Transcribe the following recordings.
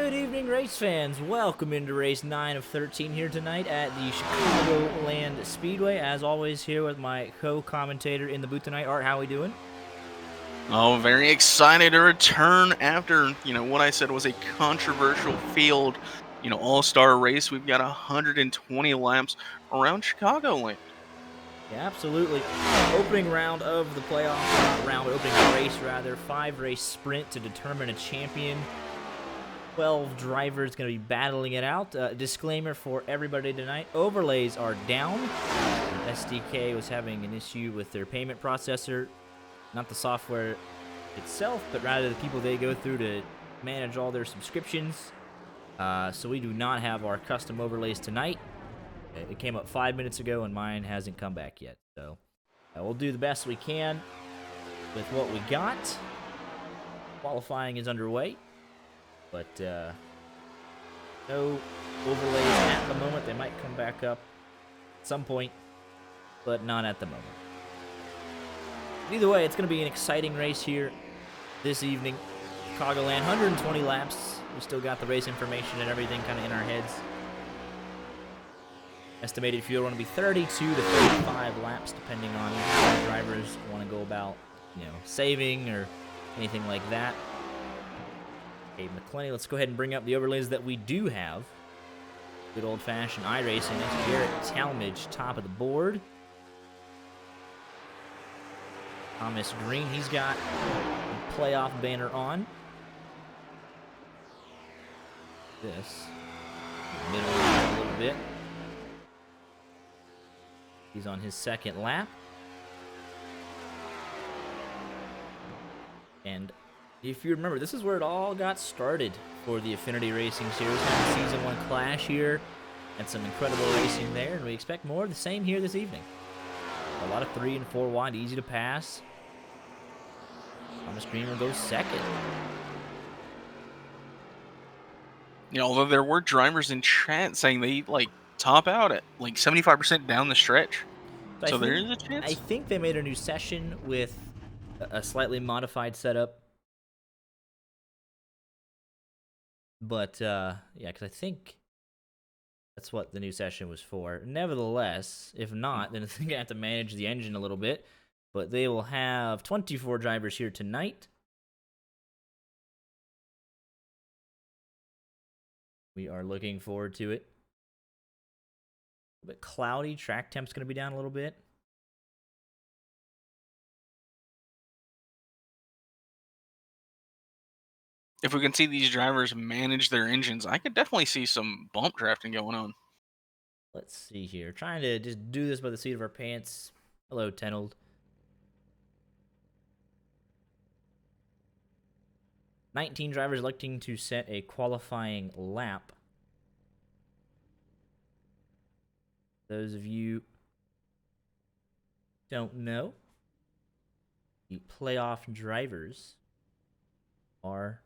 Good evening, race fans. Welcome into race 9 of 13 here tonight at the Chicagoland Speedway. As always, here with my co-commentator in the booth tonight. Art, how we doing? Oh, very excited to return after, what I said was a controversial field, all-star race. We've got 120 laps around Chicagoland. Yeah, absolutely. Opening round of the playoff round, opening race rather. 5-race sprint to determine a champion. 12 drivers going to be battling it out. Disclaimer for everybody tonight. Overlays are down. SDK was having an issue with their payment processor. Not the software itself, but rather the people they go through to manage all their subscriptions. So we do not have our custom overlays tonight. It came up 5 minutes ago, and mine hasn't come back yet. So we'll do the best we can with what we got. Qualifying is underway, but no overlays at the moment. They might come back up at some point, but not at the moment. Either way, it's going to be an exciting race here this evening. Chicagoland, 120 laps. We still got the race information and everything kind of in our heads. Estimated fuel run to be 32 to 35 laps, depending on how the drivers want to go about, saving or anything like that. Okay, McClenny, let's go ahead and bring up the overlays that we do have. Good old-fashioned iRacing. That's Garrett Talmadge, top of the board. Thomas Green, he's got a playoff banner on. This. Middle a little bit. He's on his second lap. And if you remember, this is where it all got started for the Affinity Racing Series. Had a Season 1 clash here and some incredible racing there, and we expect more of the same here this evening. A lot of 3 and 4 wide, easy to pass. Thomas Green will go second. Although there were drivers in chat saying they, top out at, 75% down the stretch. So there is a chance? I think they made a new session with a slightly modified setup. But, yeah, because I think that's what the new session was for. Nevertheless, if not, then they're going to have to manage the engine a little bit. But they will have 24 drivers here tonight. We are looking forward to it. A bit cloudy. Track temp's going to be down a little bit. If we can see these drivers manage their engines, I could definitely see some bump drafting going on. Let's see here. Trying to just do this by the seat of our pants. Hello, Tenold. $19 drivers electing to set a qualifying lap. Those of you don't know, the playoff drivers are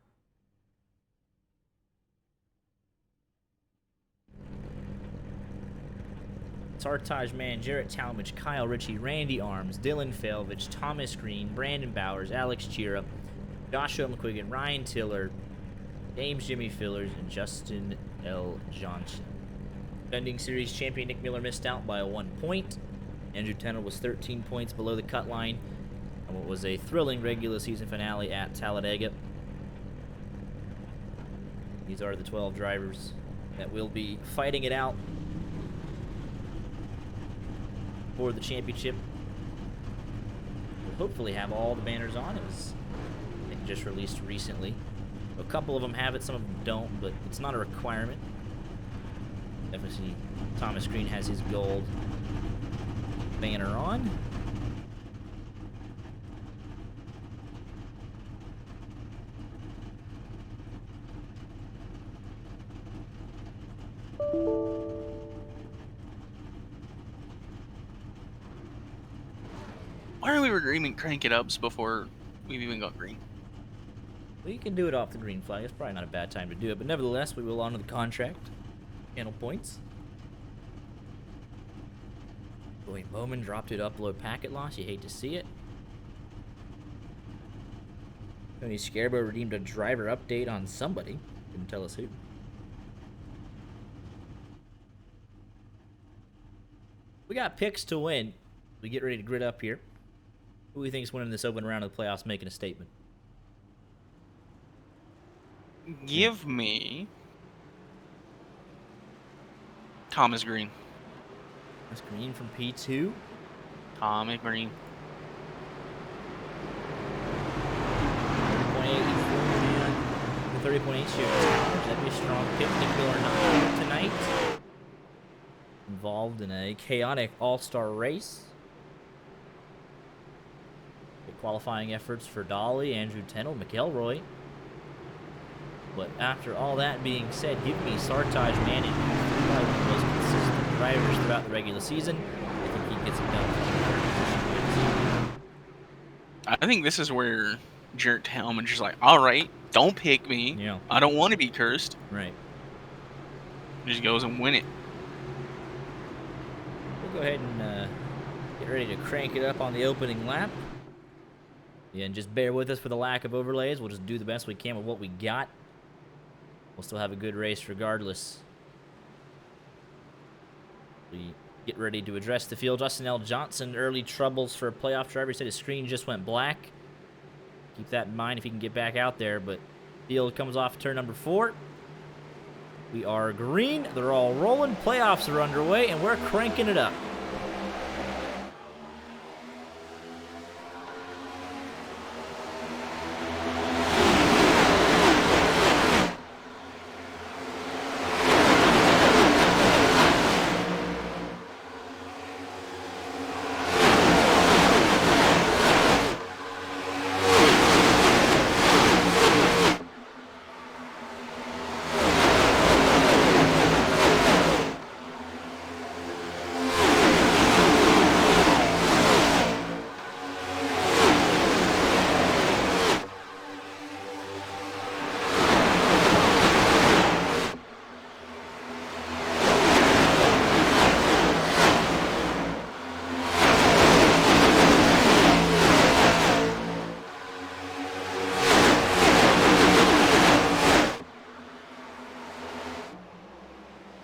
Sartaj Mann, Jarrett Talmadge, Kyle Ritchie, Randy Arms, Dylan Felvich, Thomas Green, Brandon Bowers, Alex Chira, Joshua McQuiggan, Ryan Tiller, James Jimmy Fillers, and Justin L. Johnson. Defending series champion Nick Miller missed out by 1 point. Andrew Tennell was 13 points below the cut line on what was a thrilling regular season finale at Talladega. These are the 12 drivers that will be fighting it out for the championship. We'll hopefully have all the banners on. It was just released recently. A couple of them have it, some of them don't, but it's not a requirement. Definitely see Thomas Green has his gold banner on. Why are we agreeing crank it ups before we've even got green? Well, you can do it off the green flag. It's probably not a bad time to do it, but nevertheless, we will honor the contract. Channel points. Boy, Bowman dropped it upload packet loss. You hate to see it. Tony Scarbo redeemed a driver update on somebody. Couldn't tell us who. We got picks to win. We get ready to grid up here. Who do we think is winning this open round of the playoffs, making a statement? Give me Thomas Green. That's Green from P2. Thomas Green. 30.8 share. That'd be a strong pick. Nick Miller not tonight. Involved in a chaotic all-star race. Qualifying efforts for Dolly, Andrew Tennell, McElroy. But after all that being said, give me Sartaj Manning, one of the most consistent drivers throughout the regular season. I think he gets it done. I think this is where Jarrett Talmadge's just like, all right, don't pick me. Yeah. I don't want to be cursed. Right. He just goes and win it. We'll go ahead and get ready to crank it up on the opening lap. Yeah, and just bear with us for the lack of overlays. We'll just do the best we can with what we got. We'll still have a good race regardless. We get ready to address the field. Justin L. Johnson, early troubles for a playoff driver. He said his screen just went black. Keep that in mind if he can get back out there. But field comes off turn number 4. We are green. They're all rolling. Playoffs are underway, and we're cranking it up.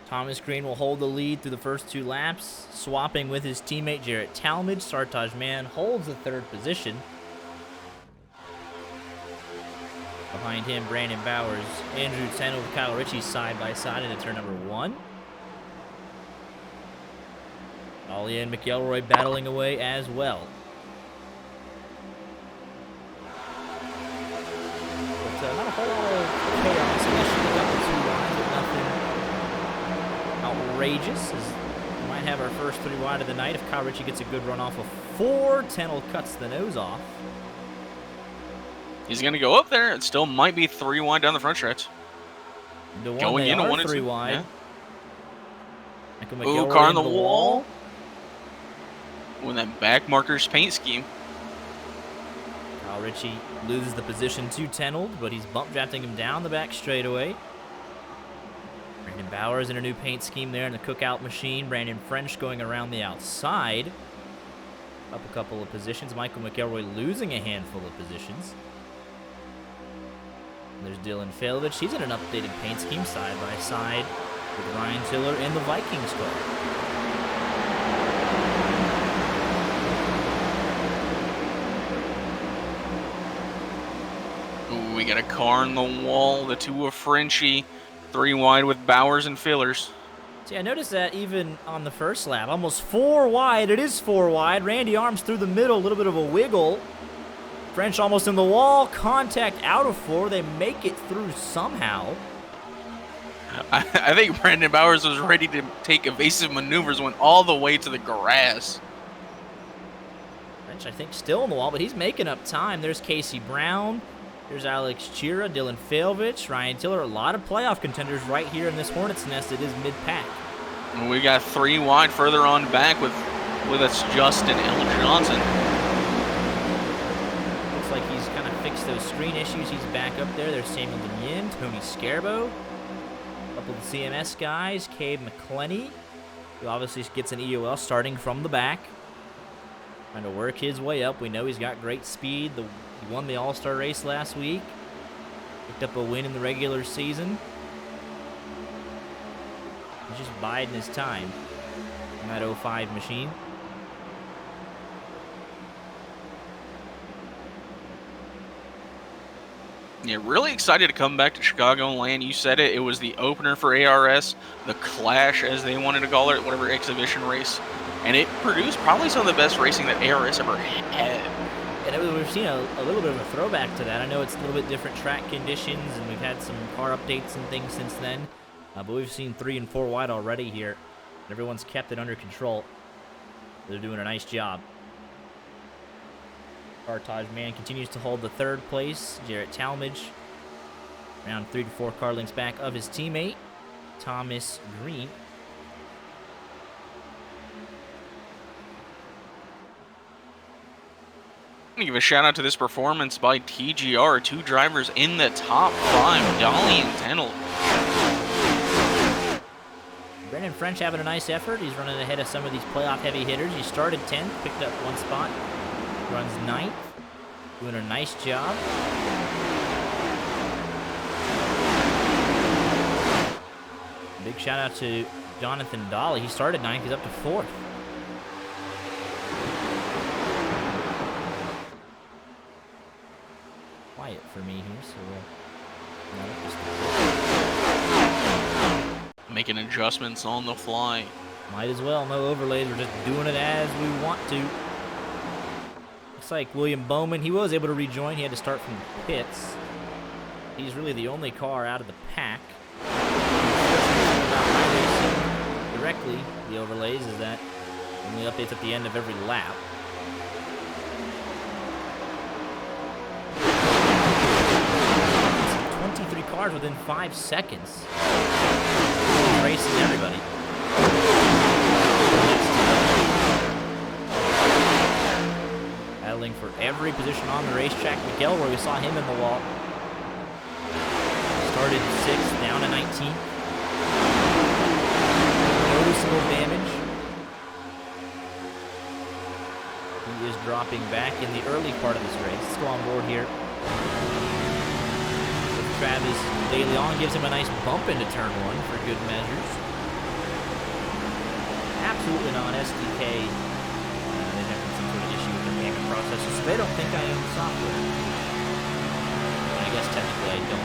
Thomas Green will hold the lead through the first 2 laps, swapping with his teammate Jarrett Talmadge. Sartaj Mann holds the 3rd position. Behind him, Brandon Bowers, Andrew Tennell with Kyle Ritchie side by side into turn number 1. Ollie and McElroy battling away as well. But not a whole lot of chaos, especially with the 2 lines, but nothing outrageous, as we might have our first 3 wide of the night if Kyle Ritchie gets a good run off of 4. Tennell cuts the nose off. He's going to go up there. It still might be 3 wide down the front stretch. Going in to 1 and 3 wide. Yeah. Ooh, car on the wall. With that back marker's paint scheme. Kyle Ritchie loses the position to Tennell, but he's bump drafting him down the back straightaway. Brandon Bowers in a new paint scheme there in the cookout machine. Brandon French going around the outside. Up a couple of positions. Michael McElroy losing a handful of positions. And there's Dylan Failovich. He's in an updated paint scheme side by side with Ryan Tiller in the Vikings car. Ooh, we got a car on the wall. The 2 of Frenchie. 3 wide with Bowers and fillers. See, I noticed that even on the first lap. Almost 4 wide. It is 4 wide. Randy Arms through the middle. A little bit of a wiggle. French almost in the wall. Contact out of 4. They make it through somehow. I think Brandon Bowers was ready to take evasive maneuvers, went all the way to the grass. French, I think, still in the wall, but he's making up time. There's Casey Brown. There's Alex Chira, Dylan Failovich, Ryan Tiller. A lot of playoff contenders right here in this Hornets nest. It is mid-pack. We got 3 wide further on back with us Justin L. Johnson. Looks like he's kind of fixed those screen issues. He's back up there. There's Samuel Demien, Tony Scarbo. A couple of the CMS guys. Cabe McClenny, who obviously gets an EOL starting from the back. Trying to work his way up. We know he's got great speed. He won the All-Star race last week. Picked up a win in the regular season. He's just biding his time on that 05 machine. Yeah, really excited to come back to Chicagoland. You said it. It was the opener for ARS, the Clash, as they wanted to call it, whatever exhibition race. And it produced probably some of the best racing that ARS ever had. And we've seen a little bit of a throwback to that. I know it's a little bit different track conditions, and we've had some car updates and things since then. But we've seen 3 and 4 wide already here. Everyone's kept it under control. They're doing a nice job. Cartage Man continues to hold the 3rd place. Jarrett Talmadge, around 3 to 4 car lengths back of his teammate, Thomas Green. I'm going to give a shout out to this performance by TGR. 2 drivers in the top 5, Dolly and Tennell. Brendan French having a nice effort. He's running ahead of some of these playoff heavy hitters. He started 10th, picked up 1 spot, runs 9th, doing a nice job. Big shout out to Jonathan Dolly. He started 9th, he's up to 4th. Quiet for me here, so making adjustments on the fly. might as well. No overlays. We're just doing it as we want to. Looks like William Bowman, he was able to rejoin. He had to start from the pits. He's really the only car out of the pack. Directly, the overlays is that only updates at the end of every lap. Cars within 5 seconds. Racing everybody. Battling for every position on the racetrack. McElroy, we saw him in the wall. Started 6th, down to 19th. Noticeable damage. He is dropping back in the early part of this race. Let's go on board here. Travis De Leon gives him a nice bump into turn 1 for good measures. Absolutely not SDK. They have some sort of issue with their payment processor, so they don't think I own software. And I guess technically I don't.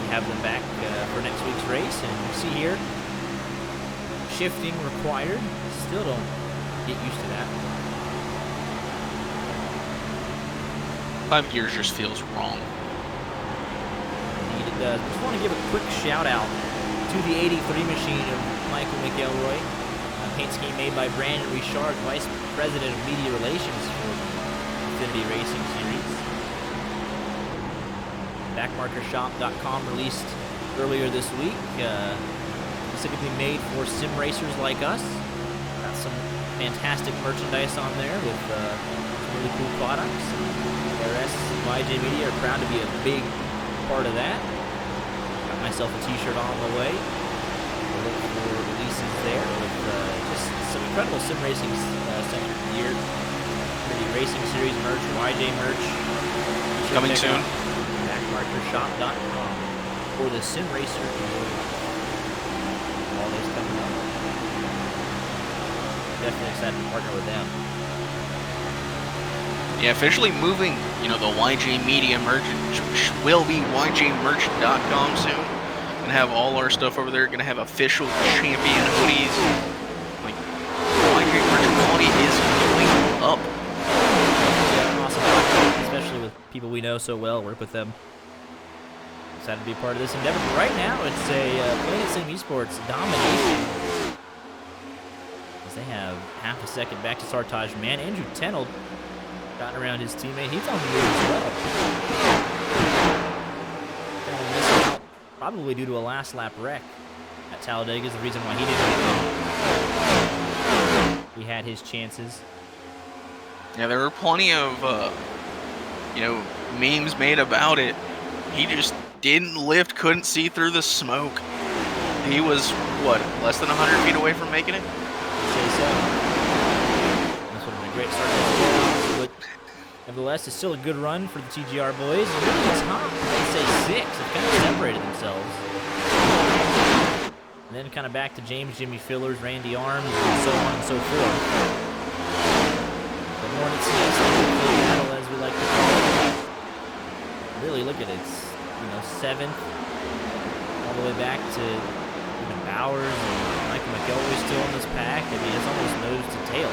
We have them back for next week's race, and you see here, shifting required. Still don't get used to that. 5 gears just feels wrong. Indeed it does. Just want to give a quick shout out to the 83 machine of Michael McElroy. A paint scheme made by Brandon Richard, Vice President of Media Relations for the Infinity Racing Series. Backmarkershop.com released earlier this week, specifically made for sim racers like us. Got some fantastic merchandise on there with some really cool products. ARS and YJ Media are proud to be a big part of that. Got myself a t-shirt on the way. We'll look for releases there with just some incredible sim racing centered gear. Pretty racing series merch, YJ merch. Coming soon. Backmarkershop.com for the sim racer. All this coming up. Definitely excited to partner with them. Yeah, officially moving, the YJ Media merch will be YJmerch.com soon. Gonna have all our stuff over there. Gonna have official champion hoodies. Like, YJ merch quality is going up. Yeah, awesome. Especially with people we know so well, work with them. Excited to be a part of this endeavor. But right now, it's a Planet Sim Esports domination. As they have half a second back to Sartaj Man. Andrew Tennell gotten around his teammate. He's on the move as well. Missing out, probably due to a last lap wreck at Talladega is the reason why he didn't win. He had his chances. Yeah, there were plenty of, memes made about it. He just didn't lift, couldn't see through the smoke. He was, less than 100 feet away from making it? I'd say so. This would have been a great start. Nevertheless, it's still a good run for the TGR boys. And really top, I'd say 6. They've kind of separated themselves. And then kind of back to James, Jimmy Fillers, Randy Arms, and so on and so forth. The Hornets Nest battle, as we like to call it. Really, look at it. It's, 7th, all the way back to even Bowers and Michael McElroy still in this pack. I mean, it's almost nose to tail.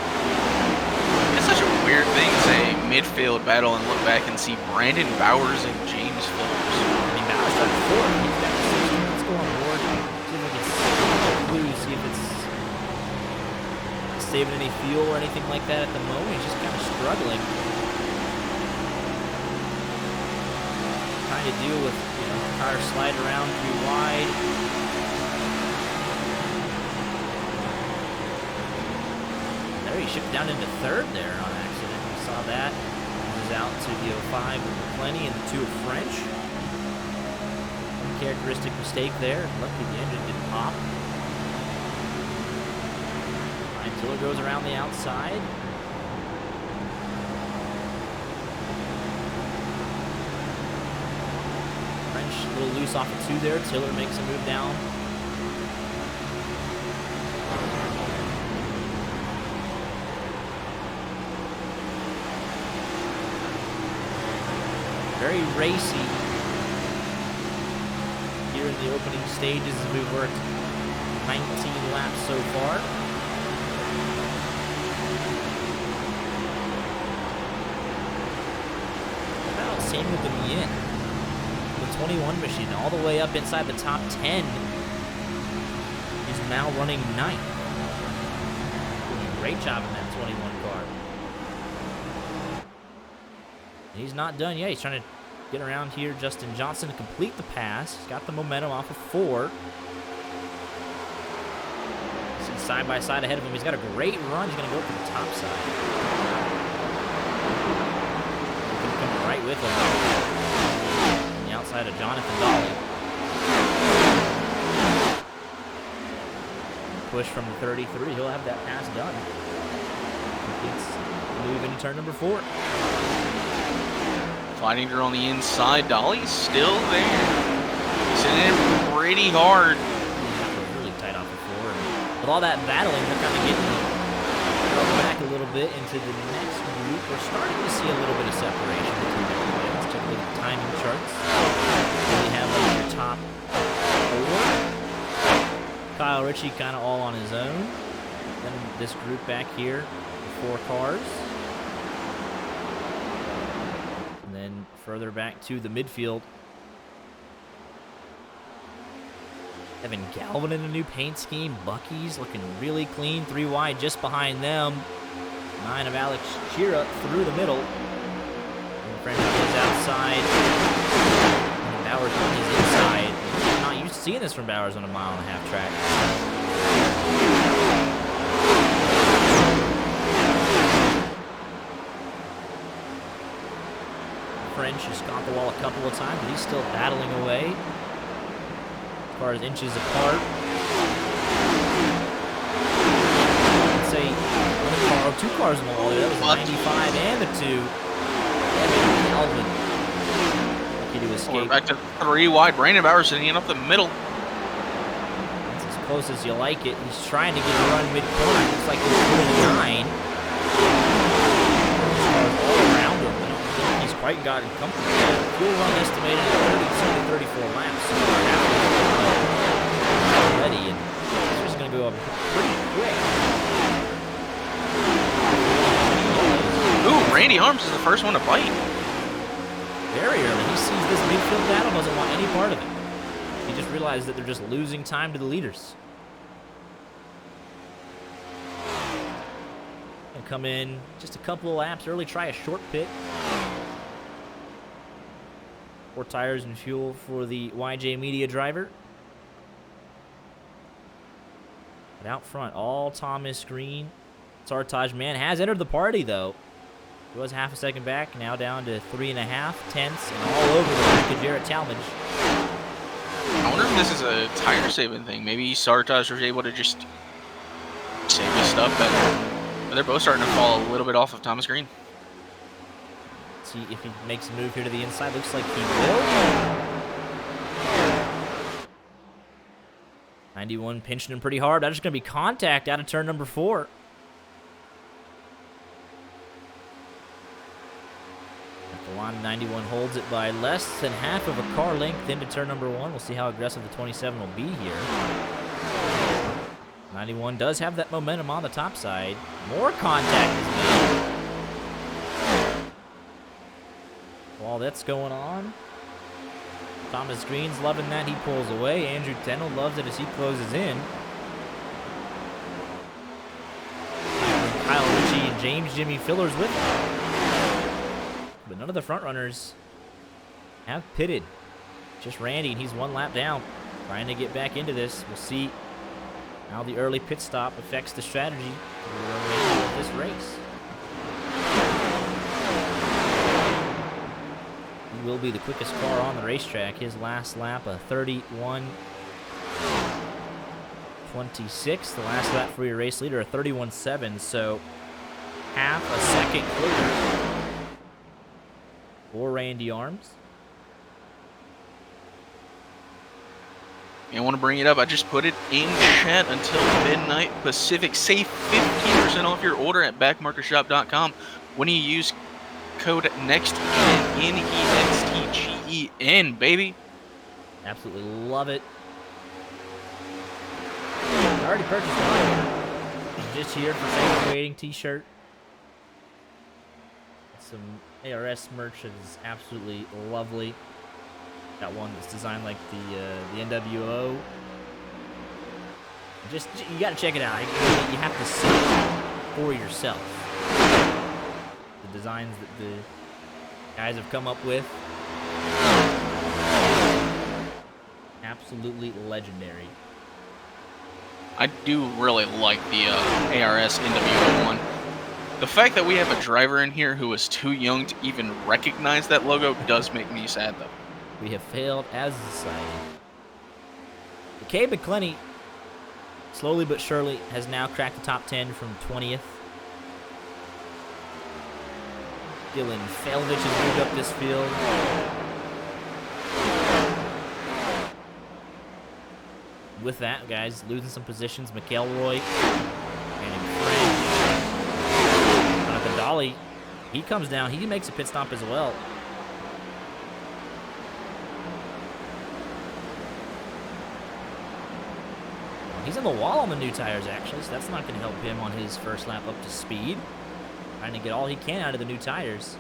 It's such a weird thing to say midfield battle and look back and see Brandon Bowers and James Fillers. I mean, Bowers started 4th. He's got 6. Let's go on board. See if we can see if it's saving any fuel or anything like that at the moment. He's just kind of struggling. Trying to deal with, tire slide around too wide. There he shipped down into 3rd there on accident. We saw that. He was out to the 05 with Plenty and the 2 of French. Uncharacteristic mistake there. Luckily the engine didn't pop. Tiller goes around the outside. French a little loose off of 2 there. Tiller makes a move down. Very racy here in the opening stages as we've worked 19 laps so far. About same with the Mien. The 21 machine all the way up inside the top 10 is now running 9th. Doing a great job in that 21 car. And he's not done yet. He's trying to get around here. Justin Johnson to complete the pass. He's got the momentum off of 4. He's side by side ahead of him. He's got a great run. He's going to go to the top side. He's going to come right with him. On the outside of Jonathan Dolly. Push from the 33. He'll have that pass done. Completes the move into turn number 4. Fighting her on the inside. Dolly's still there. Sitting in pretty hard. Really tight off the floor. And with all that battling, they're kind of getting back a little bit into the next group. We're starting to see a little bit of separation between the two. Let's check a look at the timing charts. We have your top 4. Kyle Ritchie kind of all on his own. Then this group back here, 4 cars. Then further back to the midfield. Evan Galvin in a new paint scheme. Bucky's looking really clean. 3 wide just behind them. 9 of Alex Chira through the middle. And French is outside. And Bowers on his inside. I'm not used to seeing this from Bowers on a 1.5-mile track. French has got the wall a couple of times, but he's still battling away. Cars inches apart. I'd say 2 cars on the wall there. That was the 95 and the 2. Evan Galvin. Lucky to escape. We're back to 3 wide. Brandon Bowers sitting in up the middle. That's as close as you like it. He's trying to get a run mid-corner. Looks like he's pulling 9. Cars all around him. He's quite gotten comfortable. Fuel run estimated at 32 to 34 laps. So already, and it's just going to go up pretty quick. Ooh, Randy Arms is the first one to bite. Very early. He sees this midfield battle, doesn't want any part of it. He just realized that they're just losing time to the leaders. And come in just a couple of laps early, try a short pit. 4 tires and fuel for the YJ Media driver. But out front, all Thomas Green. Sartaj Man has entered the party, though. He was half a second back, now down to 3.5 tenths, and all over the back of Jarrett Talmadge. I wonder if this is a tire saving thing. Maybe Sartaj was able to just save his stuff better. But they're both starting to fall a little bit off of Thomas Green. see if he makes a move here to the inside. Looks like he will. 91 pinching him pretty hard. That's just going to be contact out of turn number 4. At the line, 91 holds it by less than half of a car length into turn number 1. We'll see how aggressive the 27 will be here. 91 does have that momentum on the top side. More contact is made. While that's going on, Thomas Green's loving that. He pulls away. Andrew Tennell loves it as he closes in. Kyle Ritchie and James Jimmy Fillers with him. But none of the front runners have pitted. Just Randy, and he's 1 lap down. Trying to get back into this. We'll see how the early pit stop affects the strategy of this race. He will be the quickest car on the racetrack. His last lap, a 31.26. The last lap for your race leader, a 31.7. So half a second clear for Randy Arms. I want to bring it up. I just put it in chat until midnight Pacific. Save 15% off your order at backmarkershop.com when you use code NextGen, NEXTGEN, baby. Absolutely love it. I already purchased mine. Just here for sake of waiting t-shirt. Some ARS merch that is absolutely lovely. Got one that's designed like the NWO. Just you gotta check it out. You have to see it for yourself. The designs that the guys have come up with, absolutely legendary. I do really like the ARS NWO one. The fact that we have a driver in here who is too young to even recognize that logo does make me sad, though. We have failed as a society. Cade McClenny, slowly but surely, has now cracked the top 10 from 20th. Dylan Feldich has moved up this field. With that, guys, losing some positions. McElroy and French. Jonathan Dolly, he comes down. He makes a pit stop as well. He's on the wall on the new tires, actually, so that's not going to help him on his first lap up to speed. Trying to get all he can out of the new tires.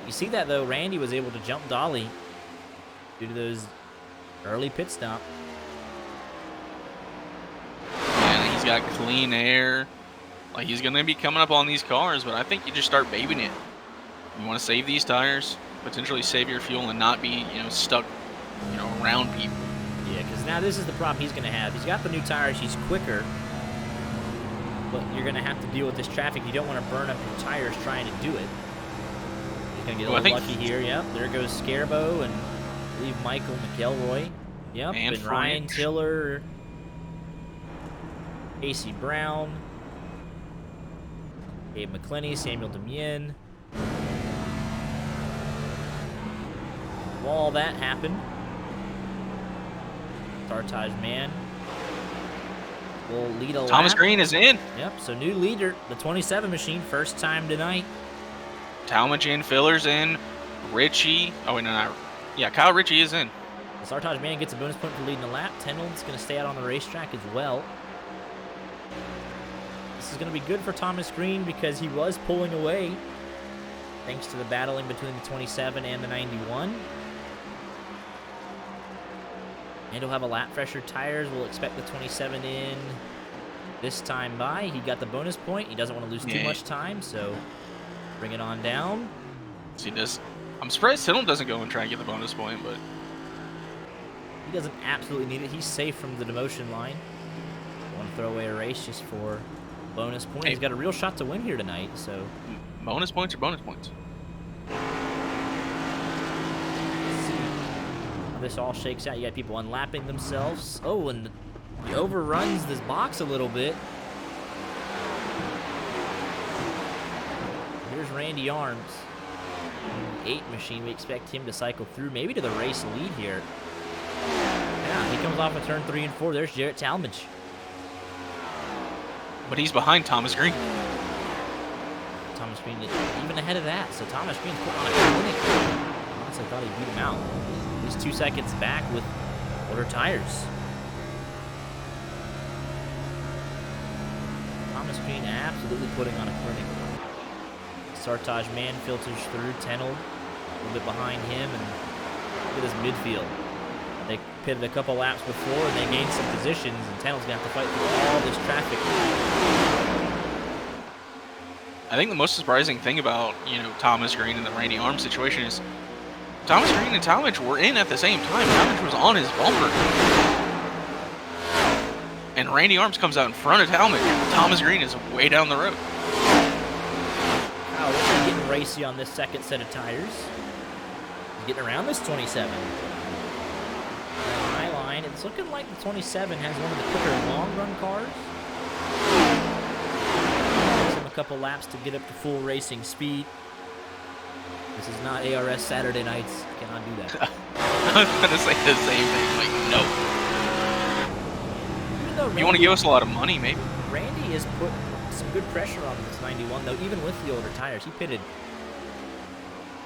You see that, though, Randy was able to jump Dolly due to those early pit stop. And he's got clean air. Like, he's going to be coming up on these cars, but I think you just start babying it. You want to save these tires, potentially save your fuel, and not be, stuck, around people. Yeah, because now this is the problem he's going to have. He's got the new tires. He's quicker. But you're going to have to deal with this traffic. You don't want to burn up your tires trying to do it. He's going to get a little lucky here. Yep, there goes Scarbo and I believe Michael McElroy. Yep, and Ryan Tiller. Casey Brown. Gabe McClenny, Samuel Demien. While all that happened, Sartaj Man will lead a lap. Thomas Green is in. Yep, so new leader, the 27 machine, first time tonight. Talmadge Fillers in. Ritchie. Oh, wait, no. Yeah, Kyle Ritchie is in. The Sartaj Man gets a bonus point for leading a lap. Tendall's going to stay out on the racetrack as well. This is going to be good for Thomas Green because he was pulling away thanks to the battling between the 27 and the 91. And he'll have a lap fresher tires. We'll expect the 27 in this time by. He got the bonus point. He doesn't want to lose too much time, so bring it on down. See this? I'm surprised Tindall doesn't go and try and get the bonus point, but he doesn't absolutely need it. He's safe from the demotion line. I want to throw away a race just for bonus point. He's got a real shot to win here tonight, so bonus points are bonus points. This all shakes out. You got people unlapping themselves. Oh, and he overruns this box a little bit. Here's Randy Arms. 8 machine. We expect him to cycle through, maybe to the race lead here. Yeah, he comes off of turn 3 and 4. There's Jarrett Talmadge. But he's behind Thomas Green. Thomas Green even ahead of that. So Thomas Green's put on a clinic. I honestly thought he beat him out. He's 2 seconds back with older tires. Thomas Green absolutely putting on a clinic. Sartaj Man filters through. Tennell a little bit behind him, and look at his midfield. They pitted a couple laps before, and they gained some positions, and Tennell's going to have to fight through all this traffic. I think the most surprising thing about, Thomas Green and the Randy Arms situation is Thomas Green and Talmadge were in at the same time. Talmadge was on his bumper. And Randy Arms comes out in front of Talmadge. Thomas Green is way down the road. Wow, they're getting racy on this second set of tires. He's getting around this 27. High line, it's looking like the 27 has one of the quicker long-run cars. Takes him a couple laps to get up to full racing speed. This is not ARS Saturday nights. Cannot do that. I was going to say the same thing. Like, no. You want to give us a lot of money, maybe? Randy has put some good pressure on this 91, though, even with the older tires. He pitted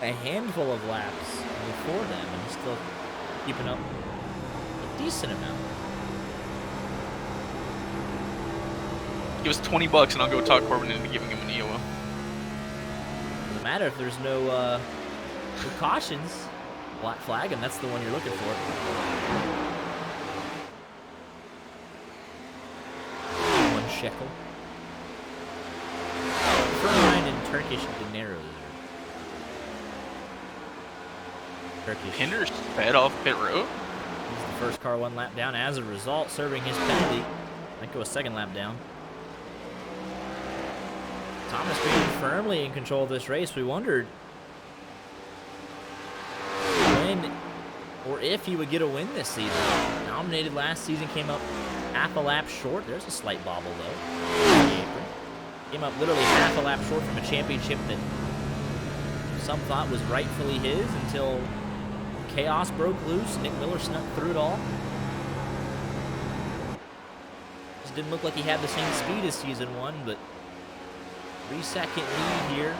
a handful of laps before them, and he's still keeping up a decent amount. Give us $20 and I'll go talk Corbin into giving him an EOL. Doesn't matter if there's no cautions. Black flag, and that's the one you're looking for. Shekel. Fried in Turkish dineros. Turkish. Hinder's fed off pit road. He's the first car 1 lap down. As a result, serving his penalty. Might go a 2nd lap down. Thomas Green firmly in control of this race. We wondered when or if he would get a win this season. Nominated last season, came up half a lap short. There's a slight bobble, though. Came up literally half a lap short from a championship that some thought was rightfully his until chaos broke loose. Nick Miller snuck through it all. Just didn't look like he had the same speed as season 1, but 3-second lead here.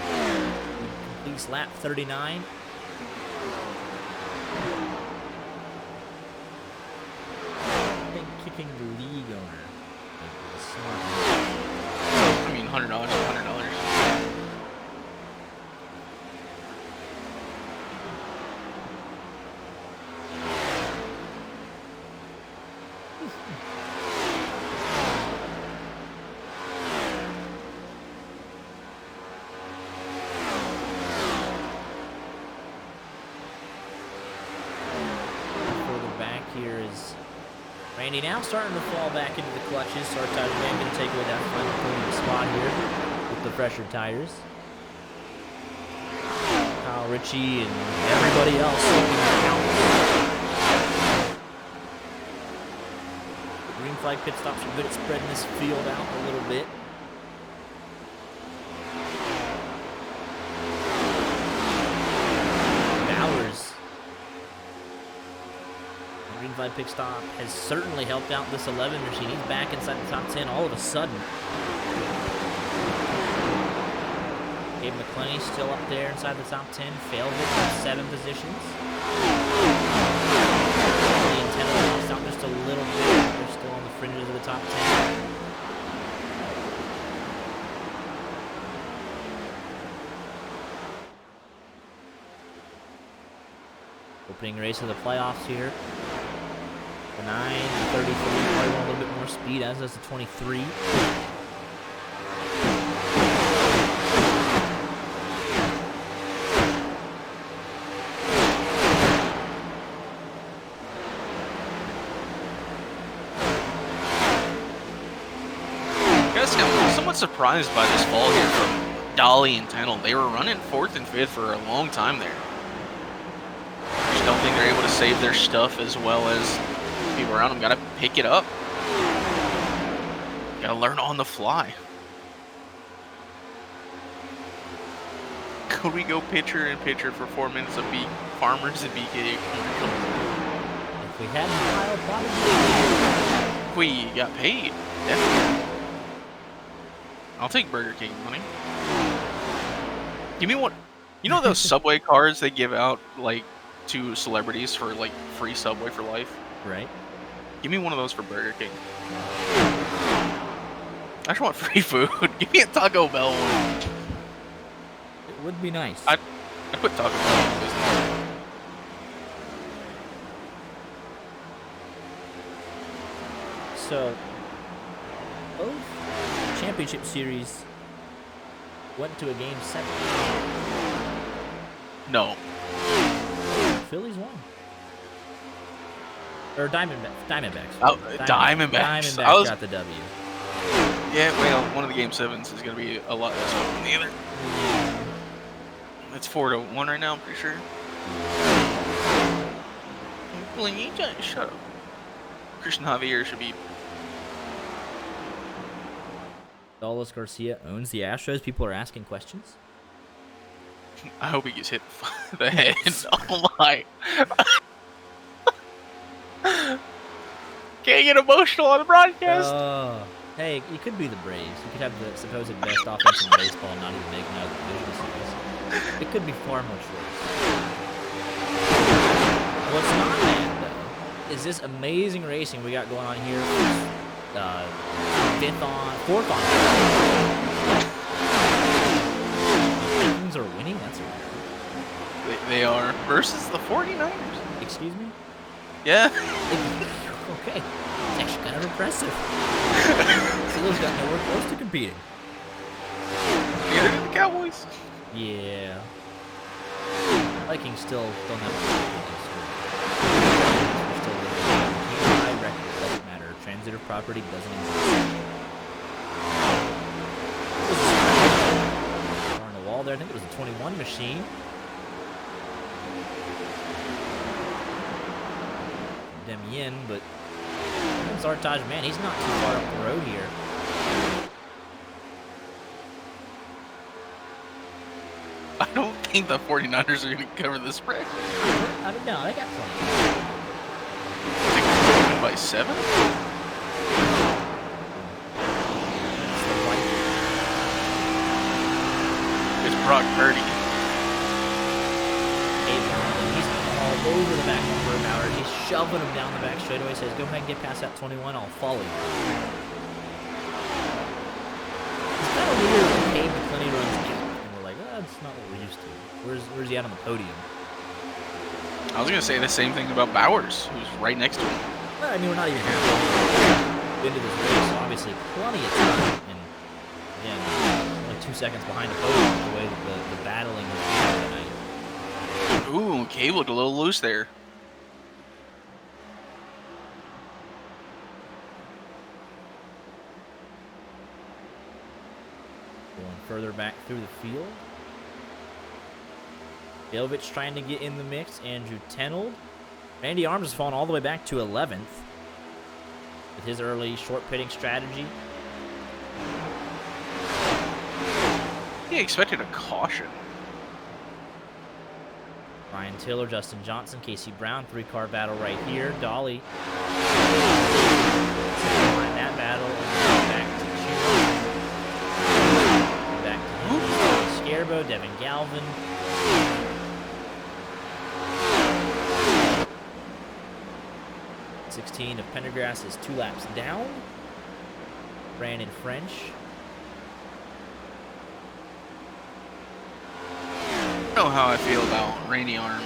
He completes lap 39. Kicking the league owner. I mean, $100 $100. Further back here is Randy now starting to fall back into the clutches. Sartaj Man going to take away that final podium spot here with the fresher tires. Kyle Ritchie and everybody else looking to count. Green flag pit stops are good at spreading this field out a little bit. Bowers. Green flag pit stop has certainly helped out this 11 machine. He's back inside the top 10 all of a sudden. Gabe McClenny still up there inside the top 10. Failed it from 7 positions. The antenna lost out just a little bit. They're still on the fringes of the top 10. Opening race of the playoffs here. The 9, the 33, probably want a little bit more speed, as does the 23. Guys, I'm somewhat surprised by this fall here from Dolly and Tennell. They were running 4th and 5th for a long time there. I just don't think they're able to save their stuff as well as people around them. Got to pick it up. Got to learn on the fly. could we go pitcher and pitcher for 4 minutes of farmers and BK commercials? If we hadn't filed, probably. We got paid. Definitely. I'll take Burger King money. Give me one. You know those Subway cards they give out like to celebrities for like free Subway for life? Right. Give me one of those for Burger King. I just want free food. Give me a Taco Bell one. It would be nice. I put Taco Bell in business. So, both championship series went to a game 7. No. Phillies won. Or Diamondbacks. Oh, Diamondbacks. Diamondbacks got the W. Yeah, well, one of the game 7s is going to be a lot less fun than the other. It's 4-1 right now, I'm pretty sure. Shut up. Christian Javier should be. Dallas Garcia owns the Astros. People are asking questions. I hope he gets hit in the head. Oh my. Can't get emotional on the broadcast. Hey, you could be the Braves. You could have the supposed best offense in baseball and not even make another division series. It could be far much worse. What's not bad, though, is this amazing racing we got going on here. 4th on. The Vikings are winning? That's weird. They are. Versus the 49ers. Excuse me? Yeah. Okay. It's actually kind of impressive. Steelers got nowhere close to competing. Neither did the Cowboys. Yeah. Vikings still don't have a still high record. Doesn't matter. Transitive property doesn't exist. On the wall there. I think it was a 21 machine. Demien, but Sartaj, man, he's not too far up the road here. I don't think the 49ers are going to cover the spread. I mean, no, they got plenty. I think they're winning by 7? It's Brock Purdy. He's all over the back of Bauer. He's shoving him down the back straightaway. Says, go ahead and get past that 21. I'll follow you. It's kind of weird when Cade McClinney runs deep. And we're like, oh, that's not what we're used to. Where's he at on the podium? I was going to say the same thing about Bowers, who's right next to him. Well, I mean, we're not even halfway into this race. So obviously, plenty of time. And, again, only 2 seconds behind the podium the way that the battling is going tonight. Ooh, Cade looked a little loose there. Going further back through the field. Bilovich trying to get in the mix. Andrew Tenold. Randy Arms has fallen all the way back to 11th with his early short pitting strategy. He expected a caution. Ryan Tiller, Justin Johnson, Casey Brown, 3-car battle right here. Dolly behind that battle, and back to Chew. Back to him. Scarbo, Devin Galvin. '16 of Pendergrass is 2 laps down. Brandon French. I don't know how I feel about Randy Arms'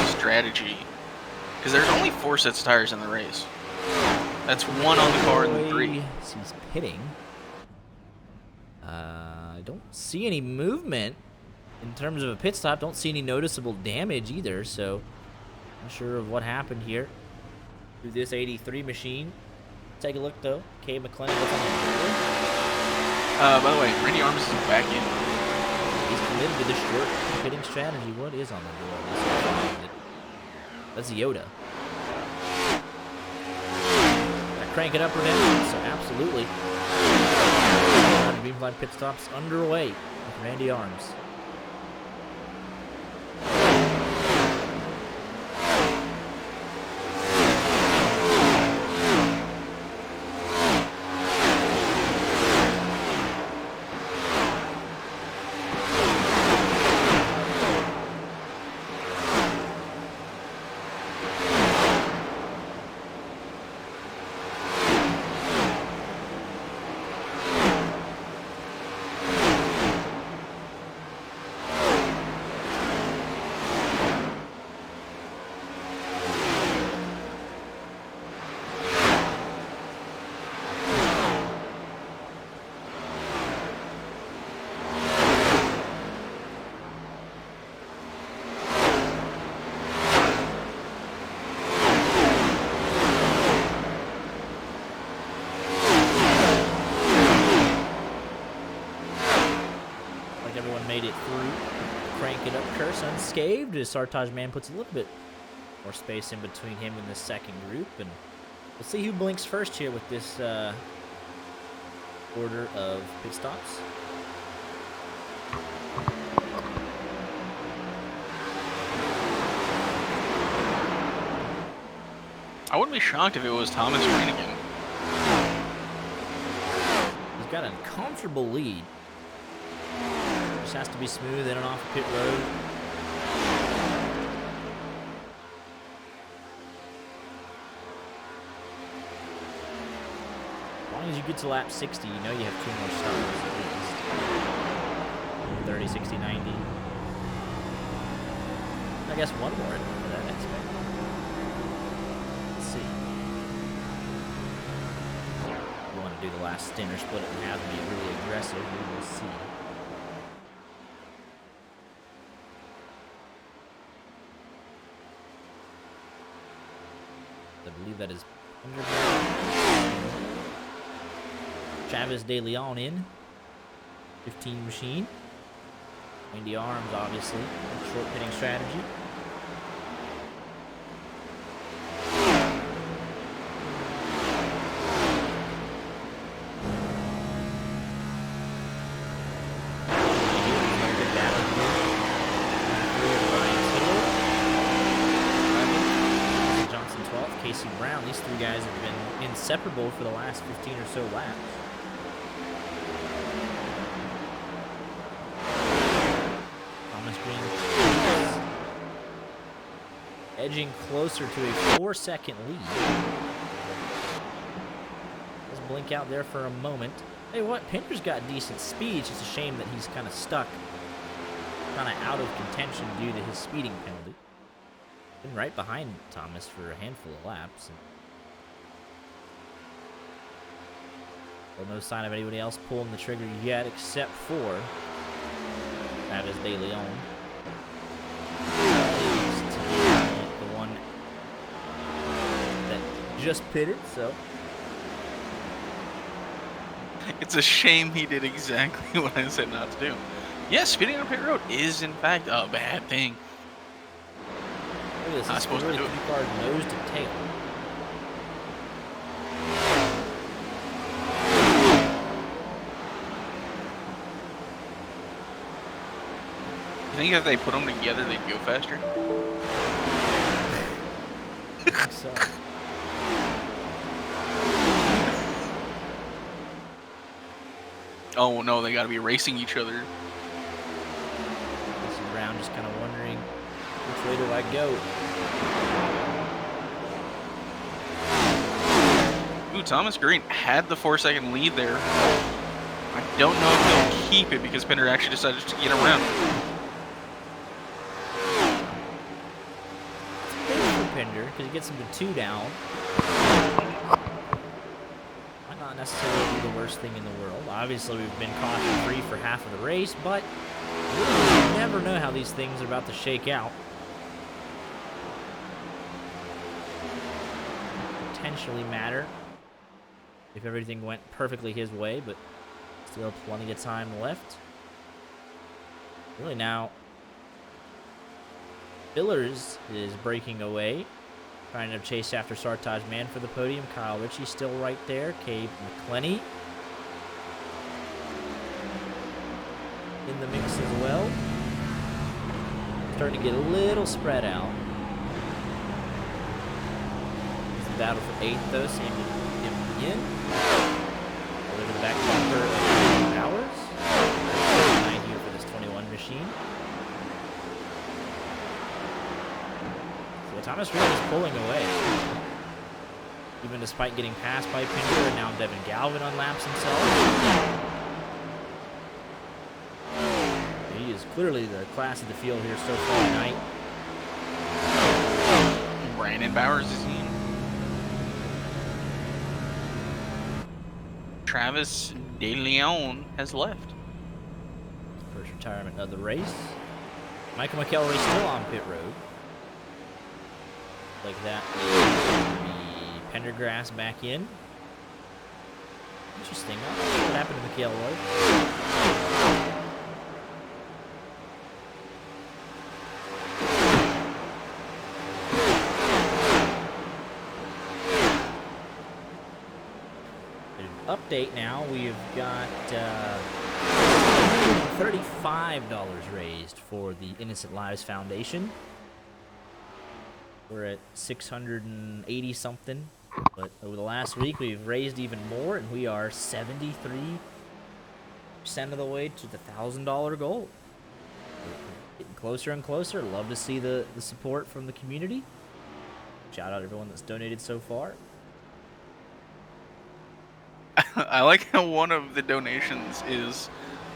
strategy, because there's only 4 sets of tires in the race. That's 1 on the car and 3. He's pitting. I don't see any movement in terms of a pit stop. Don't see any noticeable damage either, so not sure of what happened here through this 83 machine. Take a look though. Cade McClinney, what's on the board? By the way, Randy Arms is back in. He's committed to the short pitting strategy. What is on the board? That's Yoda. Crank it up or down? So absolutely. Beamline pit stops underway with Randy Arms. made it through. Crank it up, Curse unscathed, as Sartaj Man puts a little bit more space in between him and the second group. And we'll see who blinks first here with this order of pit stops. I wouldn't be shocked if it was Thomas Green again. He's got a comfortable lead. Just has to be smooth in and off pit road. As long as you get to lap 60, you know you have 2 more stops at least. 30, 60, 90. I guess 1 more for that aspect. Let's see. You want to do the last stint or split it in half and be really aggressive, we will see. I believe that is Travis De Leon in 15 machine. 90 arms, obviously. Short pitting strategy. These 3 guys have been inseparable for the last 15 or so laps. Thomas Green edging closer to a 4-second lead. Let's blink out there for a moment. Hey, what? Pinder's got decent speed. It's just a shame that he's kind of stuck, kind of out of contention due to his speeding penalty. Been right behind Thomas for a handful of laps. Well, no sign of anybody else pulling the trigger yet, except for Travis De Leon. The one that just pitted, so. It's a shame he did exactly what I said not to do. Yes, speeding on pit road is, in fact, a bad thing. Look at this. It's really 3 cars nose to tail. You think if they put them together, they'd go faster? I think so. Oh no, they gotta be racing each other. This is Brown just kind of wondering, which way do I go? Ooh, Thomas Green had the 4-second lead there. I don't know if he'll keep it because Pinder actually decided to get around. Pinder, because he gets him to 2 down. Might not necessarily be the worst thing in the world. Obviously, we've been caution-free for half of the race, but you never know how these things are about to shake out. Potentially matter if everything went perfectly his way, but still plenty of time left. Really now, Billers is breaking away, trying to chase after Sartaj Man for the podium. Kyle Ritchie still right there. Cave McClenny in the mix as well. Starting to get a little spread out. It's a battle for 8th though. Same with him in. Over the back bumper of Hours. 9 here for this 21 machine. Thomas Green is pulling away. Even despite getting passed by Pinder, and now Devin Galvin unlaps himself. He is clearly the class of the field here so far tonight. Brandon Bowers is in. Travis De Leon has left. First retirement of the race. Michael McElroy still on pit road. Like that. The Pendergrass back in. Interesting. What happened to McElroy? update now. We've got $35 raised for the Innocent Lives Foundation. We're at 680 something, but over the last week we've raised even more, and we are 73% of the way to the $1,000 goal. We're getting closer and closer. Love to see the support from the community. Shout out to everyone that's donated so far. I like how one of the donations is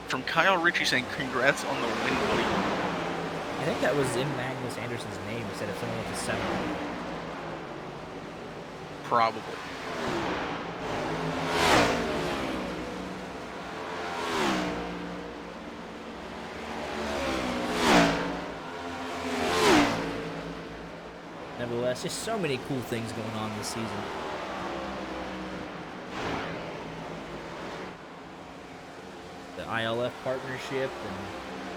from Kyle Ritchie saying, "Congrats on the win, buddy." I think that was in Magnus Anderson's name instead of someone with a 7. Probably. Nevertheless, just so many cool things going on this season. The ILF partnership and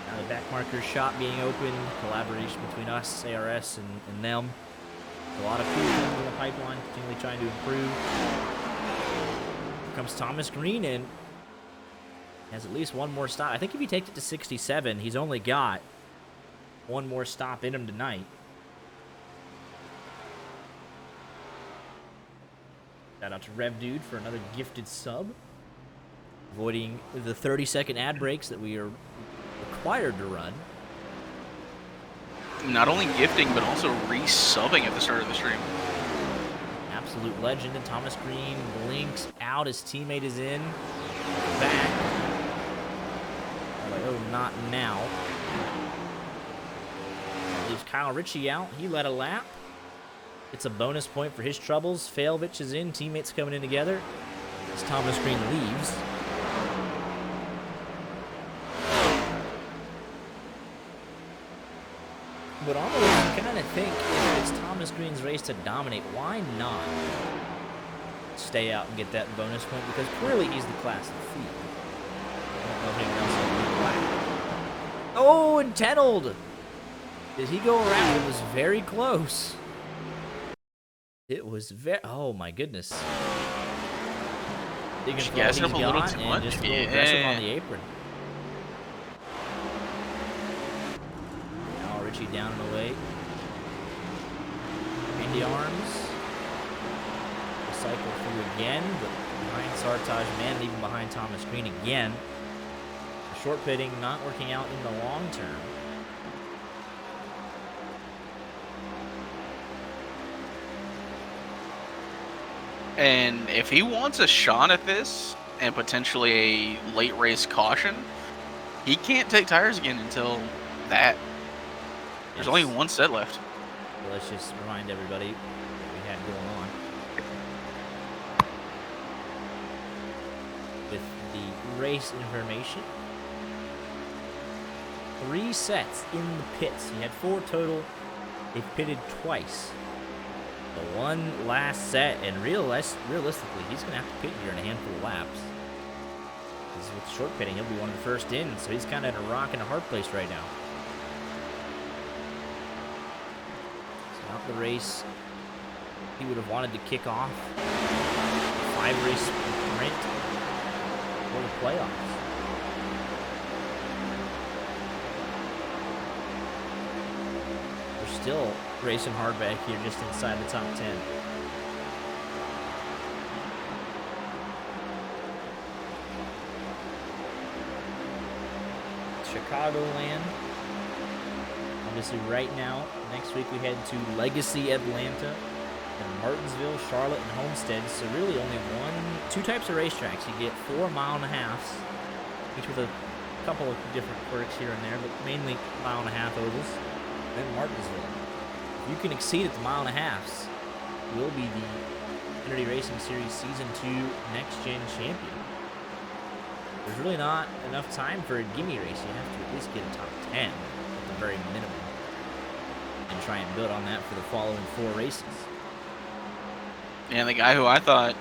now the backmarker shop being open, collaboration between us, ARS, and them. A lot of cool things in the pipeline, continually trying to improve. Here comes Thomas Green in. Has at least one more stop. I think if he takes it to 67, he's only got one more stop in him tonight. Shout out to Rev Dude for another gifted sub. Avoiding the 30-second ad breaks that we are required to run. Not only gifting, but also resubbing at the start of the stream. Absolute legend. And Thomas Green blinks out. His teammate is in. Back. Like, oh, not now. Leaves Kyle Ritchie out. He led a lap. It's a bonus point for his troubles. Failvich is in. Teammates coming in together. As Thomas Green leaves. But almost kind of think if it's Thomas Green's race to dominate, why not stay out and get that bonus point? Because clearly he's the class of the field. I don't know if anyone else will be black. Oh, and Tenold! Did he go around? It was very close. It was very... Oh, my goodness. She gassed up a little too much. Just a little aggressive on the apron. Ritchie down and away. Andy Arms. Cycle through again, but behind Sartaj Man, even behind Thomas Green again. The short pitting not working out in the long term. And if he wants a shot at this and potentially a late race caution, he can't take tires again until that. There's only one set left. So let's just remind everybody what we had going on. With the race information. 3 sets in the pits. He had 4 total. They've pitted twice. The one last set, and realistically, he's going to have to pit here in a handful of laps. Because with short pitting, he'll be one of the first in, so he's kind of in a rock and a hard place right now. The race he would have wanted to kick off. 5-race sprint for the playoffs. We're still racing hard back here just inside the top 10. Chicagoland. Obviously, right now, next week we head to Legacy, Atlanta, and Martinsville, Charlotte, and Homestead. So really only 2 types of racetracks. You get 4 mile-and-a-halfs, each with a couple of different quirks here and there, but mainly mile-and-a-half ovals. Then Martinsville. If you can exceed at the mile-and-a-halfs, you will be the Xfinity Racing Series Season 2 NextGen champion. There's really not enough time for a gimme race. You have to at least get a top 10 at the very minimum. And try and build on that for the following 4 races. And the guy who I thought,